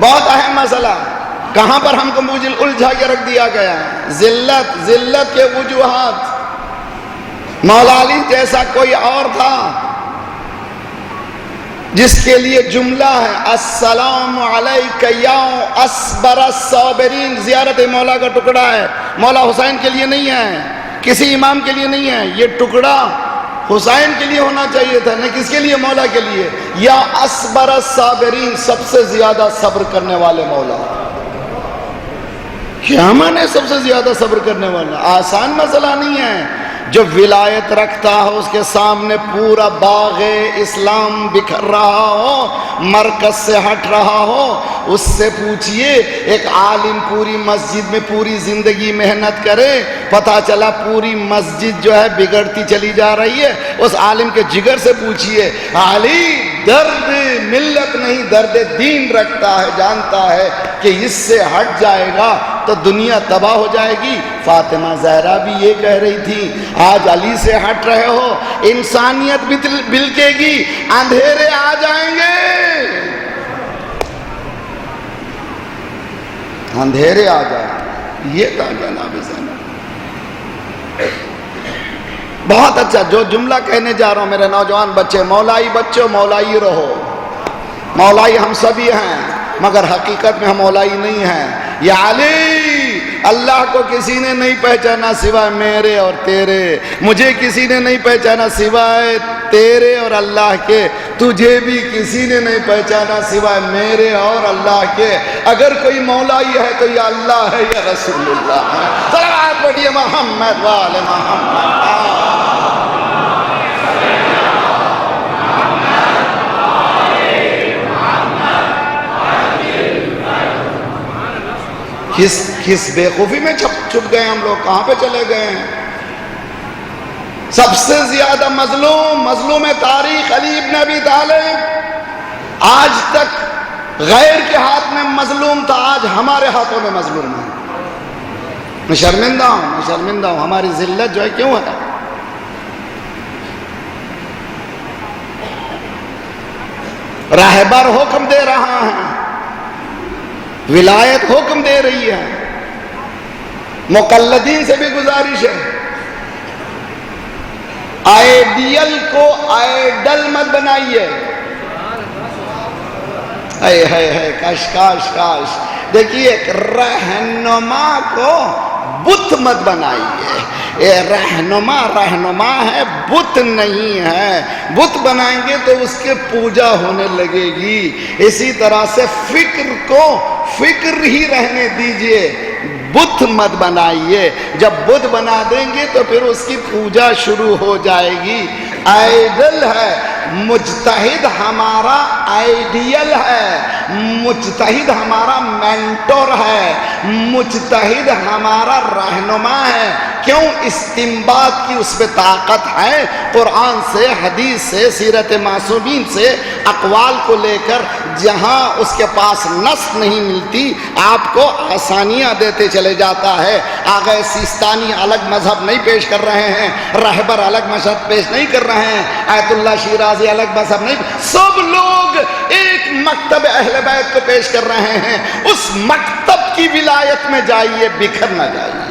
بہت اہم مسئلہ، کہاں پر ہم کو الجھا کے رکھ دیا گیا ہے؟ ذلت کے وجوہات. مولا علی جیسا کوئی اور تھا جس کے لیے جملہ ہے السلام علیک یا اصبر الصابرین. زیارت مولا کا ٹکڑا ہے، مولا حسین کے لیے نہیں ہے، کسی امام کے لیے نہیں ہے. یہ ٹکڑا حسین کے لیے ہونا چاہیے تھا، نہ کس کے لیے؟ مولا کے لیے. یا اصبر الصابرین، سب سے زیادہ صبر کرنے والے مولا. کیا مانے سب سے زیادہ صبر کرنے والا؟ آسان مسئلہ نہیں ہے. جو ولایت رکھتا ہو اس کے سامنے پورا باغ اسلام بکھر رہا ہو، مرکز سے ہٹ رہا ہو، اس سے پوچھئے. ایک عالم پوری مسجد میں پوری زندگی محنت کرے، پتہ چلا پوری مسجد جو ہے بگڑتی چلی جا رہی ہے، اس عالم کے جگر سے پوچھئے. علی درد ملت نہیں، درد دین رکھتا ہے، جانتا ہے کہ اس سے ہٹ جائے گا تو دنیا تباہ ہو جائے گی. فاطمہ زہرا بھی یہ کہہ رہی تھی، آج علی سے ہٹ رہے ہو انسانیت بلکے گی، اندھیرے آ جائیں گے، اندھیرے آ جائیں. یہ تھا جناب زینب. بہت اچھا جو جملہ کہنے جا رہا ہوں میرے نوجوان بچے، مولائی بچوں مولائی رہو. مولائی ہم سبھی ہیں مگر حقیقت میں ہم مولائی نہیں ہیں. یا علی، اللہ کو کسی نے نہیں پہچانا سوائے میرے اور تیرے، مجھے کسی نے نہیں پہچانا سوائے تیرے اور اللہ کے، تجھے بھی کسی نے نہیں پہچانا سوائے میرے اور اللہ کے. اگر کوئی مولائی ہے تو یا اللہ ہے یا رسول اللہ ہے. صلوات پڑھیے محمد وآل محمد. کس بےخوفی میں چھپ گئے ہم لوگ، کہاں پہ چلے گئے ہیں؟ سب سے زیادہ مظلوم تاریخ علی ابن ابی طالب. آج تک غیر کے ہاتھ میں مظلوم تھا، آج ہمارے ہاتھوں میں مظلوم ہے. میں شرمندہ ہوں. ہماری ذلت جو ہے کیوں ہے؟ راہبر حکم دے رہا ہے، ولایت حکم دے رہی ہے. مقلدین سے بھی گزارش ہے، آئیڈیل کو آئیڈل مت بنائیے. کاش دیکھیے، رہنما کو بت مت بنائیے. یہ رہنما ہے، بت نہیں ہے. بت بنائیں گے تو اس کے پوجا ہونے لگے گی. اسی طرح سے فکر کو فکر ہی رہنے دیجئے، بت مت بنائیے. جب بت بنا دیں گے تو پھر اس کی پوجا شروع ہو جائے گی. آئیڈل ہے، مجتہد ہمارا آئیڈیل ہے، مجتہد ہمارا مینٹور ہے، مجتہد ہمارا رہنما ہے. کیوں؟ استنباط کی اس پہ طاقت ہے. قرآن سے، حدیث سے، سیرت معصومین سے اقوال کو لے کر جہاں اس کے پاس نص نہیں ملتی آپ کو آسانیاں دیتے چلے جاتا ہے. آغا سیستانی الگ مذہب نہیں پیش کر رہے ہیں، رہبر الگ مذہب پیش نہیں کر رہے ہیں، آیت اللہ شیرازی الگ مذہب نہیں، سب لوگ ایک مکتب اہل بیت کو پیش کر رہے ہیں. اس مکتب کی ولایت میں جائیے، بکھر نہ جائیے.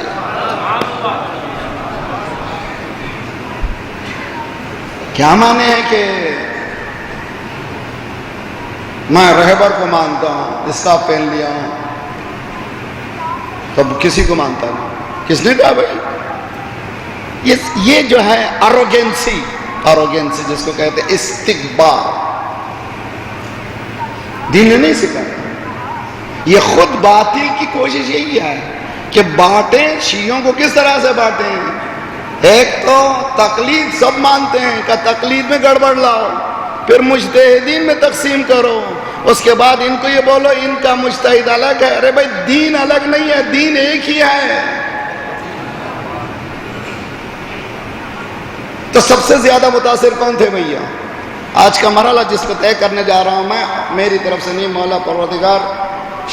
کیا مانے ہیں کہ میں رہبر کو مانتا ہوں، اسکارف پہن لیا ہوں، تب کسی کو مانتا نہیں. کس نے کہا بھائی؟ یہ جو ہے اروگینسی جس کو کہتے ہیں استکبار، دین نے نہیں سکھایا. یہ خود باطل کی کوشش یہی ہے کہ بانٹیں. شیعوں کو کس طرح سے بانٹیں؟ ایک تو تقلید سب مانتے ہیں کہ تقلید میں گڑبڑ لاؤ، پھر مجتہدین میں تقسیم کرو، اس کے بعد ان کو یہ بولو ان کا مجتہد الگ ہے. ارے بھائی دین الگ نہیں ہے، دین ایک ہی ہے. تو سب سے زیادہ متاثر کون تھے بھیا؟ آج کا مرحلہ جس کو طے کرنے جا رہا ہوں میں، میری طرف سے نہیں، مولا پروردگار.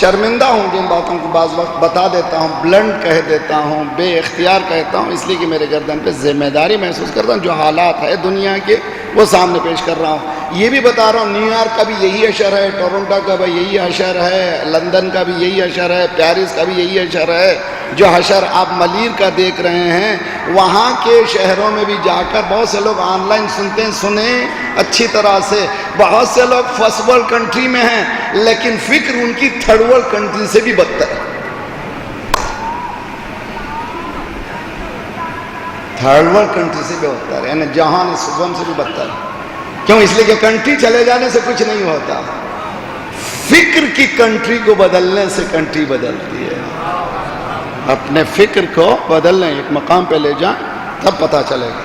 شرمندہ ہوں جن باتوں کو بعض وقت بتا دیتا ہوں، بلنڈ کہہ دیتا ہوں، بے اختیار کہتا ہوں، اس لیے کہ میرے گردن پہ ذمہ داری محسوس کرتا ہوں. جو حالات ہے دنیا کے وہ سامنے پیش کر رہا ہوں. یہ بھی بتا رہا ہوں نیو یارک کا بھی یہی اشر ہے، ٹورنٹو کا بھی یہی اشر ہے، لندن کا بھی یہی اشر ہے، پیرس کا بھی یہی اشر ہے. جو حشر آپ ملیر کا دیکھ رہے ہیں، وہاں کے شہروں میں بھی جا کر بہت سے لوگ آن لائن سنتے ہیں، سنیں اچھی طرح سے. بہت سے لوگ فرسٹ ورلڈ کنٹری میں ہیں لیکن فکر ان کی تھرڈ ورلڈ کنٹری سے بھی بدتر ہے. تھرڈ ورلڈ کنٹری سے بھی بدتر ہے، یعنی جہان سوم سے بھی بدتر ہے. کیوں؟ اس لیے کہ کنٹری چلے جانے سے کچھ نہیں ہوتا، فکر کی کنٹری کو بدلنے سے کنٹری بدلتی ہے. اپنے فکر کو بدل لیں، ایک مقام پہ لے جائیں، تب پتہ چلے گا۔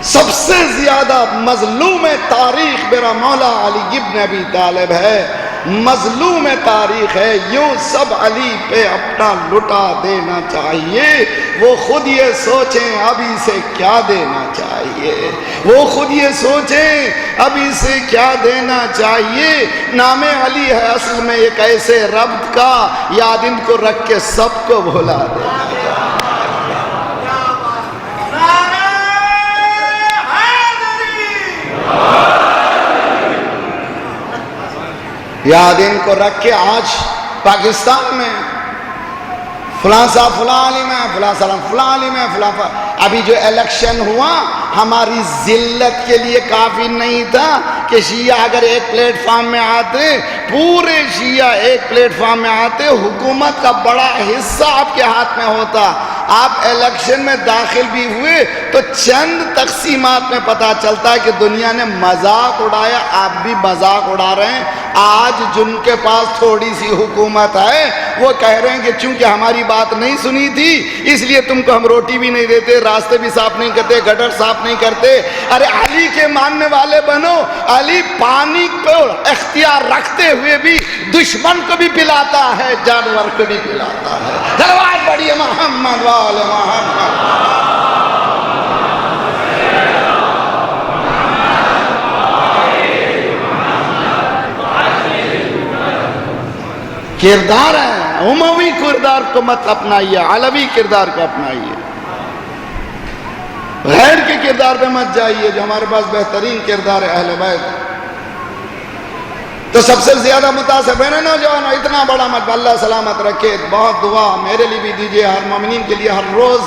سب سے زیادہ مظلوم تاریخ میرا مولا علی ابن ابی طالب ہے، مظلوم تاریخ ہے۔ یوں سب علی پہ اپنا لٹا دینا چاہیے، وہ خود یہ سوچیں ابھی سے کیا دینا چاہیے، وہ خود یہ سوچیں ابھی سے کیا دینا چاہیے۔ نام علی ہے اصل میں ایک ایسے رب کا، یاد ان کو رکھ کے سب کو بھلا دینا چاہیے۔ یاد ان کو رکھ کے آج پاکستان میں فلاں صاحب فلاں عالم ہے، فلاں صاحب فلاں عالم ہے، فلاں ابھی جو الیکشن ہوا ہماری ذلت کے لیے کافی نہیں تھا کہ شیعہ اگر ایک پلیٹ فارم میں آتے، پورے شیعہ ایک پلیٹ فارم میں آتے، حکومت کا بڑا حصہ آپ کے ہاتھ میں ہوتا، آپ الیکشن میں داخل بھی ہوئے تو چند تقسیمات میں پتہ چلتا ہے کہ دنیا نے مذاق اڑایا، آپ بھی مذاق اڑا رہے ہیں۔ آج جن کے پاس تھوڑی سی حکومت ہے وہ کہہ رہے ہیں کہ چونکہ ہماری بات نہیں سنی تھی اس لیے تم کو ہم روٹی بھی نہیں دیتے، راستے بھی صاف نہیں کرتے، گٹر صاف نہیں کرتے۔ ارے علی کے ماننے والے بنو، علی پانی کو اختیار رکھتے ہوئے بھی دشمن کو بھی پلاتا ہے، جانور کو بھی پلاتا ہے۔ دروازہ بڑی محمد والے محمد۔ کردار ہے، اموی کردار کو مت اپنائیے، علوی کردار کو اپنائیے، غیر کے کردار پہ مت جائیے جو ہمارے پاس بہترین کردار ہے اہل بیت۔ تو سب سے زیادہ متاثر ہے نوجوان، اتنا بڑا مجمع، اللہ سلامت رکھے، بہت دعا میرے لیے بھی دیجیے، ہر مومنین کے لیے ہر روز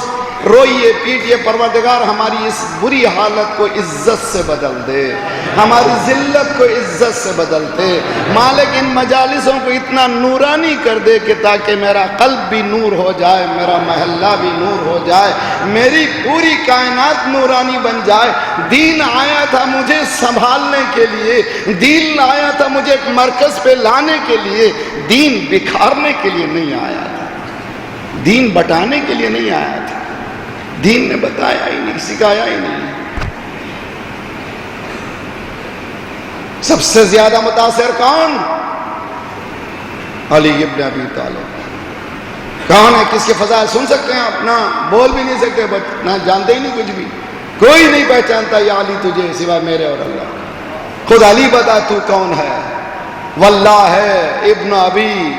روئیے پیٹیے، پروردگار ہماری اس بری حالت کو عزت سے بدل دے، ہماری ذلت کو عزت سے بدل دے، مالک ان مجالسوں کو اتنا نورانی کر دے کہ تاکہ میرا قلب بھی نور ہو جائے، میرا محلہ بھی نور ہو جائے، میری پوری کائنات نورانی بن جائے۔ دین آیا تھا مجھے سنبھالنے کے لیے، دین آیا تھا مجھے ایک مرکز پہ لانے کے لیے، دین بکھارنے کے لیے نہیں آیا تھا، دین بٹانے کے لیے نہیں آیا تھا، دین نے بتایا ہی نہیں، سکھایا ہی نہیں۔ سب سے زیادہ متاثر کون؟ علی ابن ابی طالب۔ کون ہے؟ کس کے فضائل سن سکتے ہیں آپ؟ نہ بول بھی نہیں سکتے، نہ جانتے ہی نہیں کچھ بھی، کوئی نہیں پہچانتا یا علی تجھے سوائے میرے اور اللہ۔ خود علی بتا تو کون ہے؟ واللہ ہے ابن ابی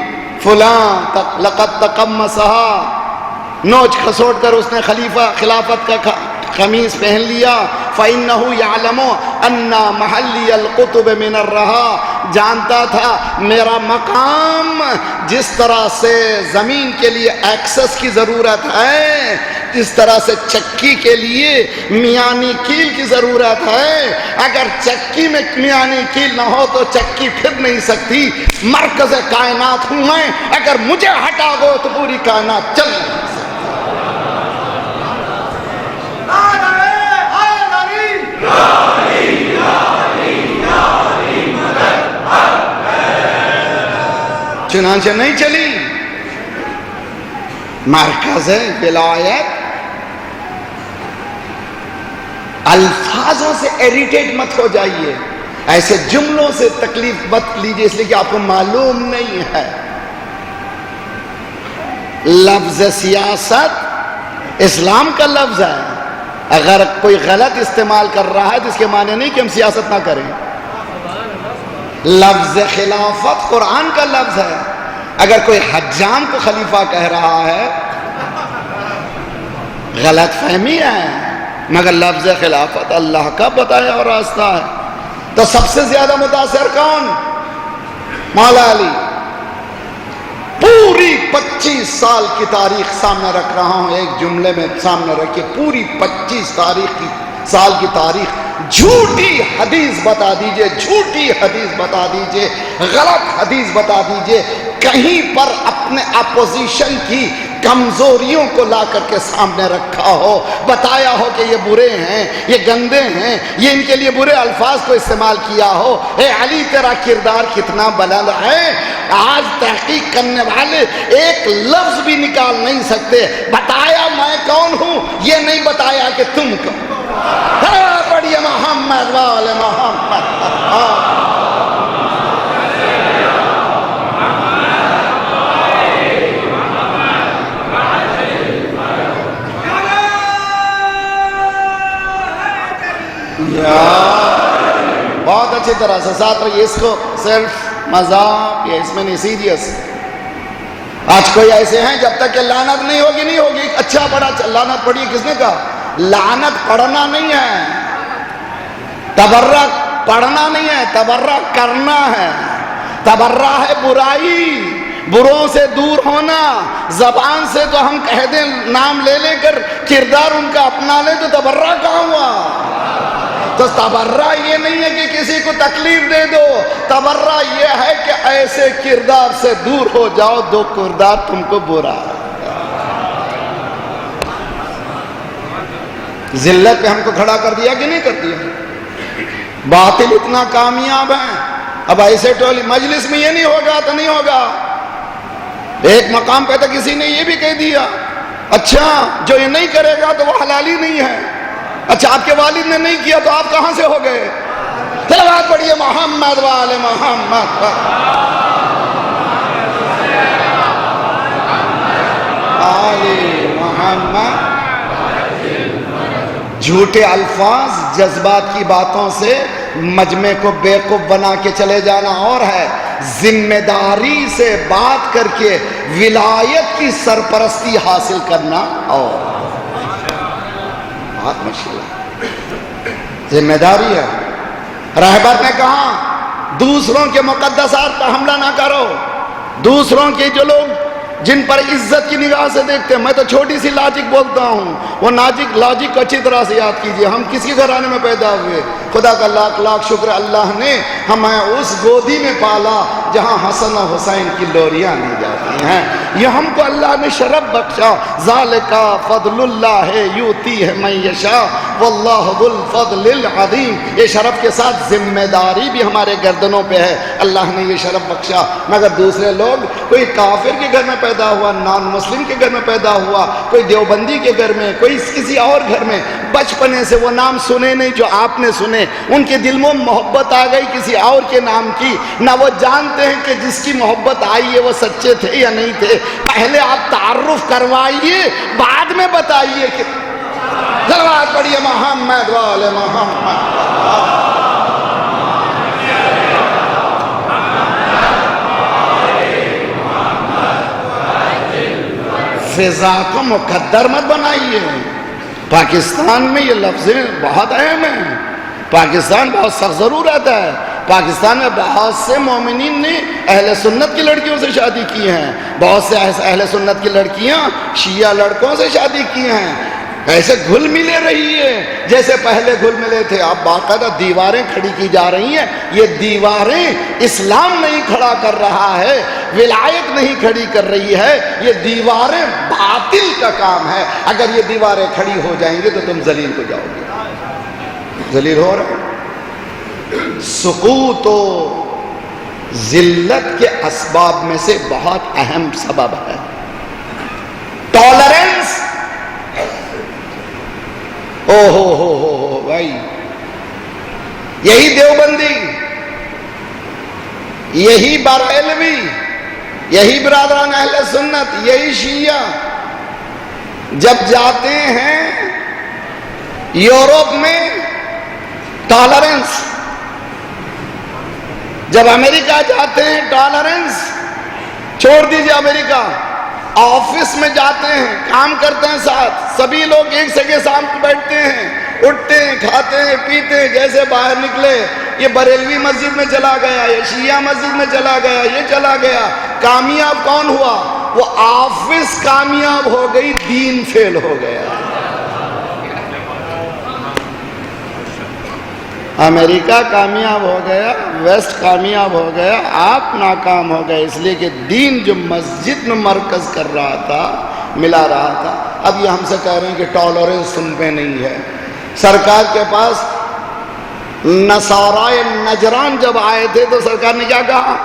فلاں لقد تقمصہا، نوچ کھسوٹ کر اس نے خلافت کا قمیص پہن لیا۔ فَإِنَّهُ يَعْلَمُ أَنَّ مَحَلِّيَ الْقُطُبِ مِنَ الرَّحَا، جانتا تھا میرا مقام جس طرح سے زمین کے لیے ایکسس کی ضرورت ہے، جس طرح سے چکی کے لیے میانی کیل کی ضرورت ہے، اگر چکی میں میانی کیل نہ ہو تو چکی پھر نہیں سکتی۔ مرکز کائنات ہوں میں، اگر مجھے ہٹا دو تو پوری کائنات چل نہیں سکتی۔ چنانچہ نہیں چلی، مرکز ولایت۔ الفاظوں سے ایریٹیٹ مت ہو جائیے، ایسے جملوں سے تکلیف مت لیجیے اس لیے کہ آپ کو معلوم نہیں ہے۔ لفظ سیاست اسلام کا لفظ ہے، اگر کوئی غلط استعمال کر رہا ہے تو اس کے معنی نہیں کہ ہم سیاست نہ کریں۔ لفظ خلافت قرآن کا لفظ ہے، اگر کوئی حجام کو خلیفہ کہہ رہا ہے غلط فہمی ہے، مگر لفظ خلافت اللہ کا بتایا اور راستہ ہے۔ تو سب سے زیادہ متاثر کون؟ مولا علی۔ پوری 25 سال کی تاریخ سامنے رکھ رہا ہوں، ایک جملے میں سامنے رکھیے، پوری 25 سال کی تاریخ۔ جھوٹی حدیث بتا دیجئے، جھوٹی حدیث بتا دیجئے، غلط حدیث بتا دیجئے، کہیں پر اپنے اپوزیشن کی کمزوریوں کو لا کر کے سامنے رکھا ہو، بتایا ہو کہ یہ برے ہیں، یہ گندے ہیں، یہ ان کے لیے برے الفاظ کو استعمال کیا ہو، اے علی تیرا کردار کتنا بلند ہے، آج تحقیق کرنے والے ایک لفظ بھی نکال نہیں سکتے، بتایا میں کون ہوں، یہ نہیں بتایا کہ تم کون۔ پڑھیے محمد والے محمد۔ بہت اچھی طرح سے ساتھ رہیے، اس کو صرف مذاق یا اس میں نہیں، سیریس۔ آج کوئی ایسے ہیں جب تک کہ لعنت نہیں ہوگی نہیں ہوگی، اچھا بڑا لعنت پڑھی، کس نے کہا؟ لعنت پڑھنا نہیں ہے، تبرک پڑھنا نہیں ہے، تبرک کرنا ہے۔ تبرہ ہے برائی، بروں سے دور ہونا۔ زبان سے تو ہم کہہ دیں، نام لے لے کر کردار ان کا اپنا لیں، تو تبرہ کہاں ہوا؟ تو تبرہ یہ نہیں ہے کہ کسی کو تکلیف دے دو، تبرہ یہ ہے کہ ایسے کردار سے دور ہو جاؤ دو کردار تم کو برا۔ ذلت پہ ہم کو کھڑا کر دیا کہ نہیں کر دیا؟ باطل اتنا کامیاب ہے، اب ایسے ٹولی مجلس میں یہ نہیں ہوگا تو نہیں ہوگا۔ ایک مقام پہ تو کسی نے یہ بھی کہہ دیا، اچھا جو یہ نہیں کرے گا تو وہ حلالی نہیں ہے۔ اچھا آپ کے والد نے نہیں کیا تو آپ کہاں سے ہو گئے؟ تلاوت پڑھیے محمد والے محمد۔ آلِ محمد۔ جھوٹے الفاظ، جذبات کی باتوں سے مجمع کو بیوقوف بنا کے چلے جانا اور ہے، ذمہ داری سے بات کر کے ولایت کی سرپرستی حاصل کرنا اور بہت مشکل ہے۔ ذمہ داری ہے۔ رہبر نے کہا دوسروں کے مقدسات پر حملہ نہ کرو، دوسروں کے جو لوگ جن پر عزت کی نگاہ سے دیکھتے ہیں، میں تو چھوٹی سی لاجک بولتا ہوں، وہ لاجک کو اچھی طرح سے یاد کیجئے، ہم کس کے گھرانے میں پیدا ہوئے؟ خدا کا لاکھ لاکھ شکر، اللہ نے ہمیں اس گودی میں پالا جہاں حسن و حسین کی لوریاں نہیں جاتی ہیں۔ یہ ہم کو اللہ نے شرف بخشا، ذالک فضل اللہ یؤتی ہے من یشاء واللہ ذو الفضل العظیم۔ یہ شرف کے ساتھ ذمہ داری بھی ہمارے گردنوں پہ ہے، اللہ نے یہ شرف بخشا۔ مگر دوسرے لوگ، کوئی کافر کے گھر میں پیدا ہوا، نان مسلم کے گھر میں پیدا ہوا، کوئی دیوبندی کے گھر میں، کوئی کسی اور گھر میں، بچپنے سے وہ نام سنے نہیں جو آپ نے سنے، ان کے دل میں محبت آ گئی کسی اور کے نام کی، نہ وہ جانتے ہیں کہ جس کی محبت آئی ہے وہ سچے تھے یا نہیں تھے۔ پہلے آپ تعارف کروائیے، بعد میں بتائیے کہ صلوات پڑھیے محمد والے محمد۔ فضا کو مقدر مت بنائیے۔ پاکستان میں یہ لفظیں بہت اہم ہیں، پاکستان بہت سخت ضرورت ہے۔ پاکستان میں بہت سے مومنین نے اہل سنت کی لڑکیوں سے شادی کی ہیں، بہت سے اہل سنت کی لڑکیاں شیعہ لڑکوں سے شادی کی ہیں۔ ایسے گھل ملے رہی ہے جیسے پہلے گھل ملے تھے۔ اب باقاعدہ دیواریں کھڑی کی جا رہی ہیں، یہ دیواریں اسلام نہیں کھڑا کر رہا ہے، ولایت نہیں کھڑی کر رہی ہے، یہ دیواریں باطل کا کام ہے۔ اگر یہ دیواریں کھڑی ہو جائیں گے تو تم ذلیل ہو جاؤ گے۔ ذلیل ہو رہے، سقوط و ذلت کے اسباب میں سے بہت اہم سبب ہے ٹالرنس۔ او ہو بھائی، یہی دیوبندی، یہی بریلوی، یہی برادران اہل سنت، یہی شیعہ جب جاتے ہیں یورپ میں ٹالرنس، جب امریکہ جاتے ہیں ٹالرنس، چھوڑ دیجئے امریکہ، آفس میں جاتے ہیں، کام کرتے ہیں ساتھ، سبھی لوگ ایک سگے سامنے بیٹھتے ہیں، اٹھتے ہیں، کھاتے ہیں، پیتے ہیں، جیسے باہر نکلے یہ بریلوی مسجد میں چلا گیا، یہ شیعہ مسجد میں چلا گیا، یہ چلا گیا، کامیاب کون ہوا؟ وہ آفس کامیاب ہو گئی، دین فیل ہو گیا۔ امریکہ کامیاب ہو گیا، ویسٹ کامیاب ہو گیا، آپ ناکام ہو گئے، اس لیے کہ دین جو مسجد میں مرکز کر رہا تھا ملا رہا تھا. اب یہ ہم سے کہہ رہے ہیں کہ ٹالرنس تم پہ نہیں ہے. سرکار کے پاس نصارائے نجران جب آئے تھے تو سرکار نے کیا کہا؟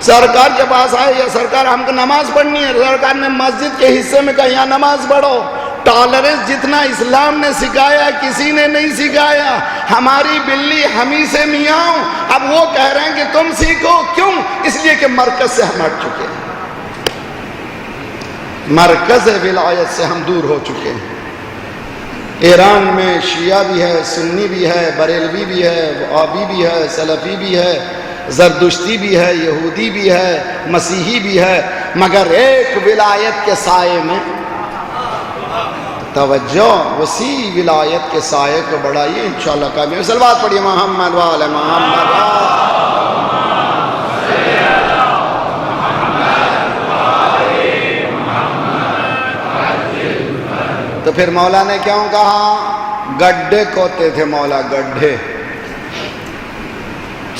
سرکار کے پاس آئے یا سرکار ہم کو نماز پڑھنی ہے، سرکار نے مسجد کے حصے میں کہا یہاں نماز پڑھو. ٹالرنس جتنا اسلام نے سکھایا کسی نے نہیں سکھایا. ہماری بلی ہمیں سے میاؤں. اب وہ کہہ رہے ہیں کہ تم سیکھو. کیوں؟ اس لیے کہ مرکز سے ہم ہٹ چکے ہیں، مرکز ولایت سے ہم دور ہو چکے ہیں. ایران میں شیعہ بھی ہے، سنی بھی ہے، بریلوی بھی ہے، وہابی بھی ہے، سلفی بھی ہے، زردشتی بھی ہے، یہودی بھی ہے، مسیحی بھی ہے، مگر ایک ولایت کے سائے میں توجہ. وسیع ولایت کے سائے کو بڑھائیے انشاءاللہ. کامیاب. صلوات پڑھیے محمد وعلی محمد. تو پھر مولا نے کیوں کہا؟ گڈھے کوتے تھے مولا، گڈھے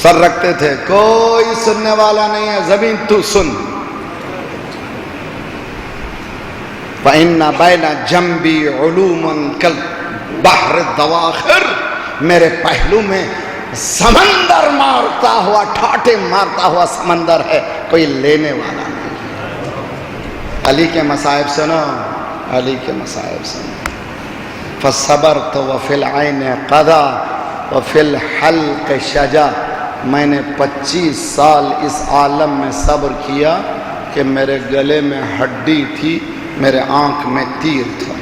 سر رکھتے تھے. کوئی سننے والا نہیں ہے، زمین تو سن. فَإِنَّ بَيْنَ جَنْبِي عُلُومًا كَالْبَحْرِ الدَّوَاخِرِ. میرے پہلو میں سمندر مارتا ہوا، ٹھاٹے مارتا ہوا سمندر ہے، کوئی لینے والا نہیں. علی کے مصائب سنو، علی کے مصائب سنو. فَصَبَرْتُ وَفِي الْعَيْنِ قَضَى وَفِي الْحَلْقِ شَجَا. میں نے 25 سال اس عالم میں صبر کیا کہ میرے گلے میں ہڈی تھی، میرے آنکھ میں تیر تھا.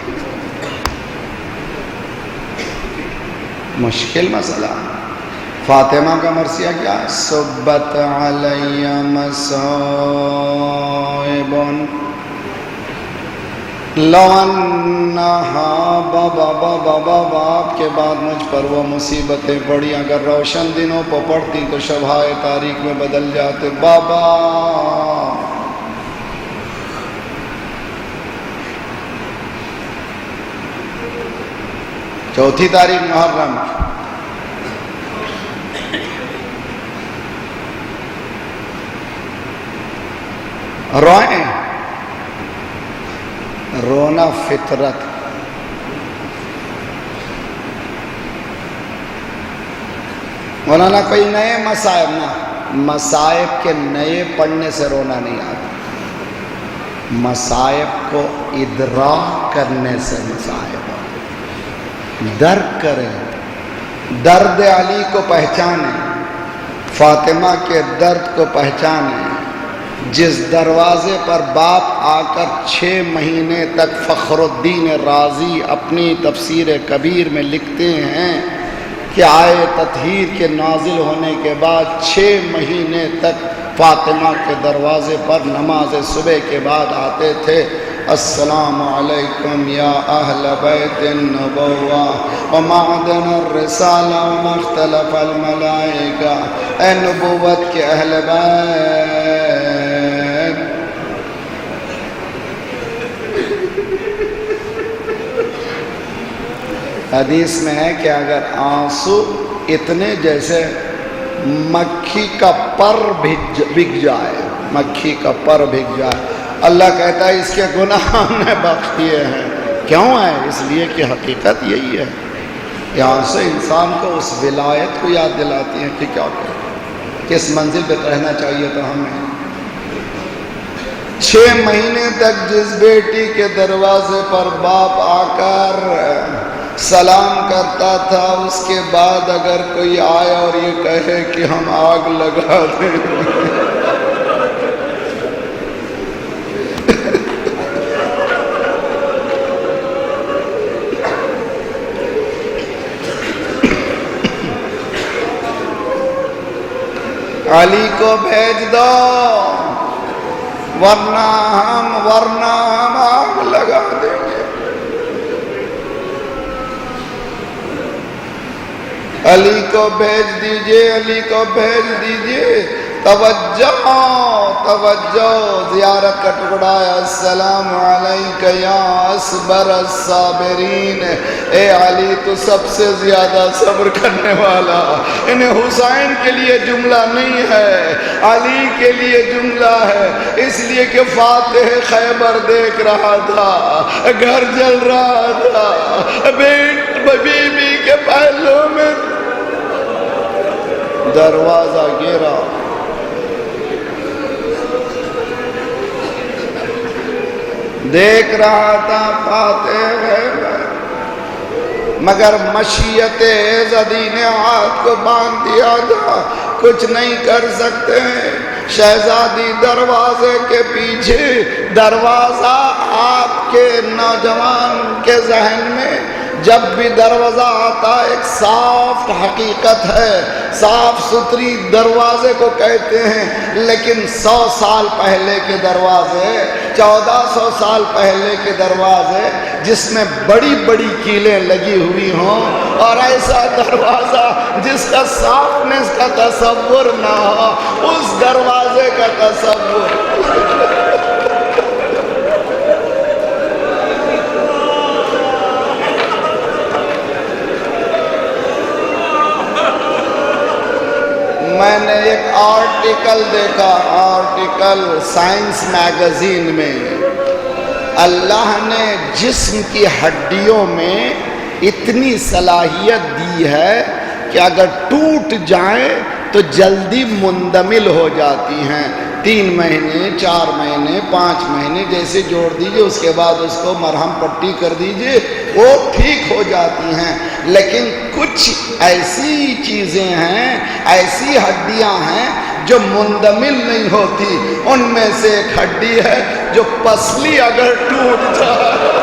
مشکل مسئلہ. فاطمہ کا مرثیہ کیا؟ صبت علی مصائب لو انہا بابا بابا بابا. آپ کے بعد مجھ پر وہ مصیبتیں پڑی، اگر روشن دنوں پہ پڑتی تو شبہائے تاریک میں بدل جاتے. بابا چوتھی تاریخ محرم. روئیں، رونا فطرت. مولانا کوئی نئے مصائب نہ، مصائب کے نئے پڑھنے سے رونا نہیں آتا، مصائب کو ادراک کرنے سے مصائب. درک کریں، درد علی کو پہچانیں، فاطمہ کے درد کو پہچانیں. جس دروازے پر باپ آ کر 6 مہینے تک فخر الدین رازی اپنی تفسیر کبیر میں لکھتے ہیں کہ آئے تطہیر کے نازل ہونے کے بعد 6 مہینے تک فاطمہ کے دروازے پر نماز صبح کے بعد آتے تھے. السلام علیکم یا اہل بیت النبوہ ومعدن الرسالہ ومختلف الملائکہ. اے نبوت کے اہل بیت. حدیث میں ہے کہ اگر آنسو اتنے جیسے مکھی کا پر بھگ جائے، مکھی کا پر بھگ جائے، اللہ کہتا ہے اس کے گناہ نے بخش دیے ہیں. کیوں ہے؟ اس لیے کہ حقیقت یہی ہے. یہاں سے انسان کو اس ولایت کو یاد دلاتی ہے کہ کیا کرے، کس منزل پہ رہنا چاہیے. تو ہمیں 6 مہینے تک جس بیٹی کے دروازے پر باپ آ کر سلام کرتا تھا، اس کے بعد اگر کوئی آئے اور یہ کہے کہ ہم آگ لگا دیں، علی کو بھیج دو ورنہ ہم آگ لگا دیں گے. علی کو بھیج دیجئے، علی کو بھیج دیجئے. توجہ توجہ، زیارت کا ٹکڑا ہے۔ السلام علیکہ یا اصبر الصابرین، اے علی تو سب سے زیادہ صبر کرنے والا۔ انہیں حسین کے لیے جملہ نہیں ہے، علی کے لیے جملہ ہے، اس لیے کہ فاتح خیبر دیکھ رہا تھا، گھر جل رہا تھا، بیوی کے پہلوں میں دروازہ گرا، دیکھ رہا تھا فاتح خیبر، مگر مشیت ایزدی نے ہاتھ کو باندھ دیا تھا، کچھ نہیں کر سکتے۔ شہزادی دروازے کے پیچھے، دروازہ آپ کے نوجوان کے ذہن میں جب بھی دروازہ آتا ایک صاف حقیقت ہے، صاف ستھری دروازے کو کہتے ہیں، لیکن 100 سال پہلے کے دروازے، 1400 سال پہلے کے دروازے جس میں بڑی بڑی کیلیں لگی ہوئی ہوں، اور ایسا دروازہ جس کا صافنس کا تصور نہ ہو، اس دروازے کا تصور۔ میں نے ایک آرٹیکل دیکھا، آرٹیکل سائنس میگزین میں، اللہ نے جسم کی ہڈیوں میں اتنی صلاحیت دی ہے کہ اگر ٹوٹ جائیں تو جلدی مندمل ہو جاتی ہیں، 3 مہینے 4 مہینے 5 مہینے جیسے جوڑ دیجئے، اس کے بعد اس کو مرہم پٹی کر دیجئے، وہ ٹھیک ہو جاتی ہیں۔ لیکن کچھ ایسی چیزیں ہیں، ایسی ہڈیاں ہیں جو مندمل نہیں ہوتی، ان میں سے ایک ہڈی ہے جو پسلی اگر ٹوٹ جائے،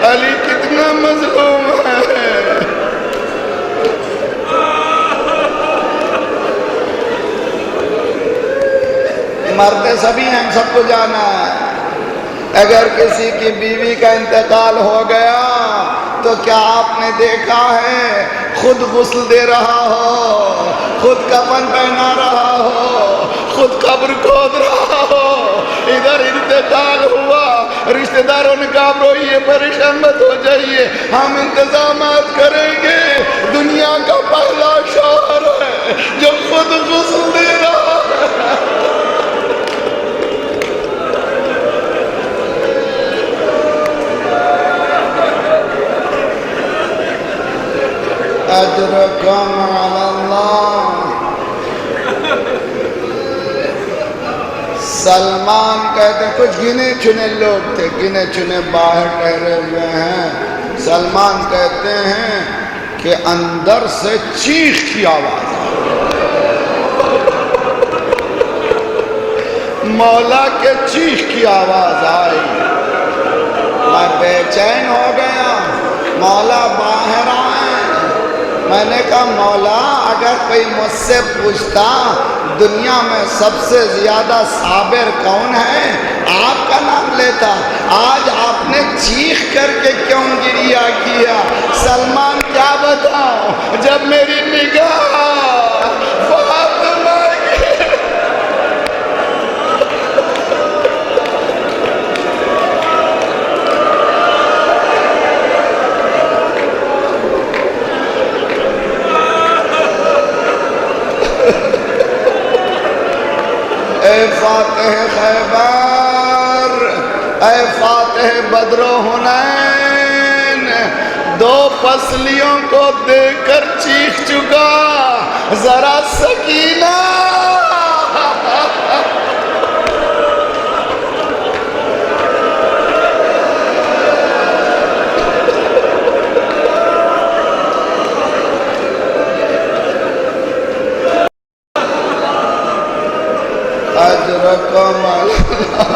علی کتنا مظلوم ہے۔ مرتے سبھی ہیں، ہم سب کو جانا ہے۔ اگر کسی کی بیوی کا انتقال ہو گیا تو کیا آپ نے دیکھا ہے خود غسل دے رہا ہو، خود کفن پہنا رہا ہو، خود قبر کھود رہا ہو، ادھر انتقال ہوا، رشتہ داروں نے کہا روئیے پریشان مت ہو جائیے، ہم انتظامات کریں گے۔ دنیا کا پہلا شوہر ہے جو خود غسل دے رہا ہے۔ اجرکم علی اللہ۔ سلمان کہتے ہیں، کچھ گنے چنے لوگ تھے، گنے چنے باہر ٹھہرے ہوئے ہیں، سلمان کہتے ہیں کہ اندر سے چیخ کی آواز آئی، مولا کے چیخ کی آواز آئی، میں بے چین ہو گیا، مولا باہر آئے۔ میں نے کہا مولا اگر کوئی مجھ سے پوچھتا دنیا میں سب سے زیادہ صابر کون ہے، آپ کا نام لیتا، آج آپ نے چیخ کر کے کیوں گریہ کیا؟ سلمان کیا بتاؤں، جب میری نگاہ فاطمہ اے فاتح خیبر، اے فاتح بدر و حنین، 2 پسلیوں کو دیکھ کر چیخ چکا، ذرا سکینہ۔ اجرکم اللہ۔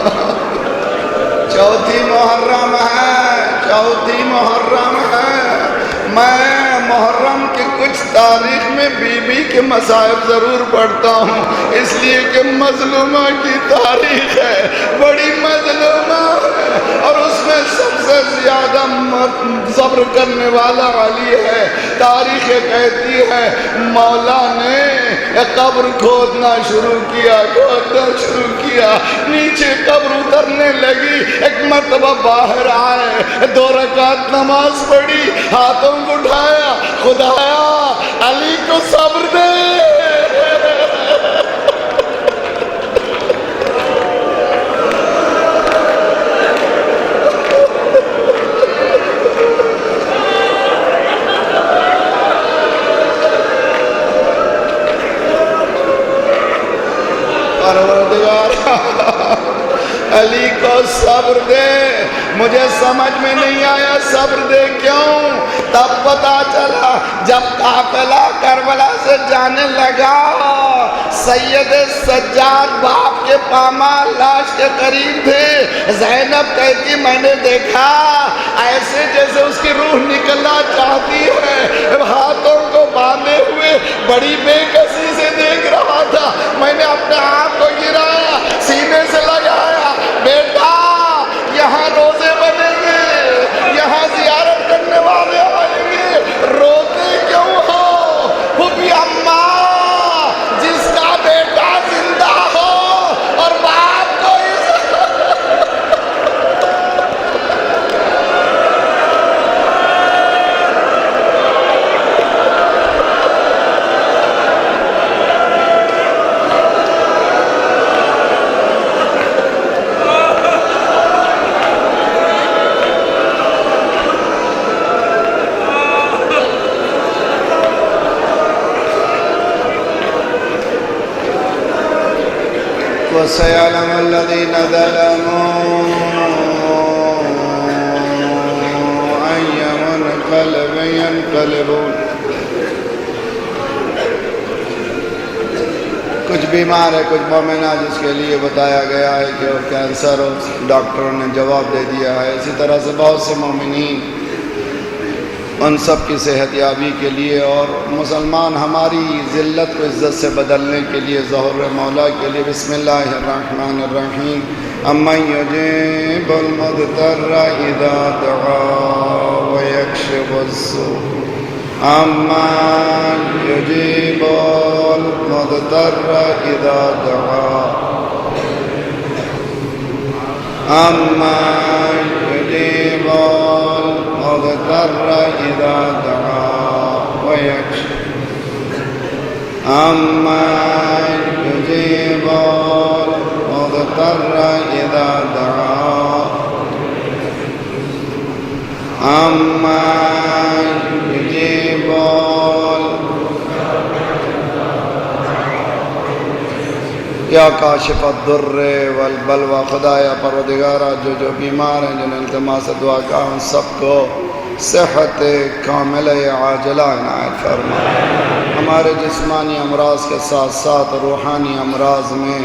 چوتھی محرم ہے، میں محرم کے کچھ کچھ تاریخ میں بی بی کے مصائب ضرور پڑھتا ہوں، اس لیے کہ مظلومہ کی تاریخ ہے، بڑی مظلومہ ہے، اور اس میں سب سے زیادہ صبر کرنے والا علی ہے۔ تاریخ کہتی ہے مولا نے قبر کھودنا شروع کیا، نیچے قبر اترنے لگی، ایک مرتبہ باہر آئے، 2 رکعت نماز پڑھی، ہاتھوں کو اٹھایا، خدایا علی کو صبر دے۔ علی کو صبر دے۔ مجھے سمجھ میں نہیں آیا صبر دے کیوں، تب پتا چلا جب قافلہ کربلا سے جانے لگا، سید سجاد باپ کے پامال لاش کے قریب تھے، زینب کہتی میں نے دیکھا ایسے جیسے اس کی روح نکلنا چاہتی ہے، ہاتھوں کو باندھے ہوئے بڑی بے کسی سے دیکھ رہا تھا، میں نے اپنے ہاتھ کو گرایا، سینے سے لگایا، بیٹا یہاں روزے بنیں گے، یہاں زیارت کرنے والے آئیں گے، روتے کیوں ہو؟ پھوپھی اماں جس کا بیٹا زندہ ہو اور باپ کو وَسَيَعْلَمُ الَّذِينَ ظَلَمُوا أَيَّ مُنْقَلَبٍ يَنْقَلِبُونَ۔ کچھ بیمار ہے، کچھ مومنہ جس کے لیے بتایا گیا ہے کہ وہ کینسر ہو، ڈاکٹروں نے جواب دے دیا ہے، اسی طرح سے بہت سے مومنین، ان سب کی صحت یابی کے لیے اور مسلمان ہماری ذلت کو عزت سے بدلنے کے لیے ظہور مولا کے لیے بسم اللہ الرحمن الرحیم امن یجیب المضطر اذا دعا ویکشف السوء امن یجیب المضطر اذا دعا امن یجیب المضطر اذا دعا ویکشف امن یجیب المضطر اذا دعا امن یجیب یا کاشف الضر والبلوى، خدایا پروردگارا جو بیمار ہیں جنہیں التماس دعا کا ان سب کو صحت کامل عاجلہ عنایت فرما، ہمارے جسمانی امراض کے ساتھ ساتھ روحانی امراض میں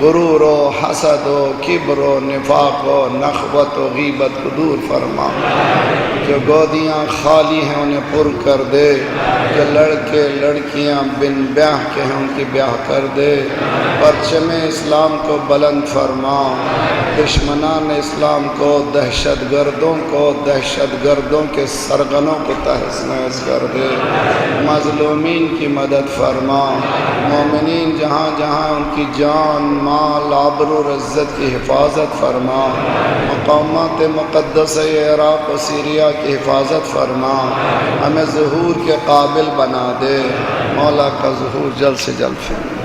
غرور و حسد و کبر و نفاق و نخوت و غیبت کو دور فرما، جو گودیاں خالی ہیں انہیں پر کر دے، جو لڑکے لڑکیاں بن بیاہ کے ہیں ان کی بیاہ کر دے، پرچم اسلام کو بلند فرما، دشمنان اسلام کو دہشت گردوں کے سرغنوں کو تہس نہس کر دے، مظلومین کی مدد فرما، مومنین جہاں جہاں ان کی جان مال آبرو و عزت کی حفاظت فرما، مقامات مقدس عراق و سیریا کی حفاظت فرما، ہمیں ظہور کے قابل بنا دے، مولا کا ظہور جلد سے جلد فرما۔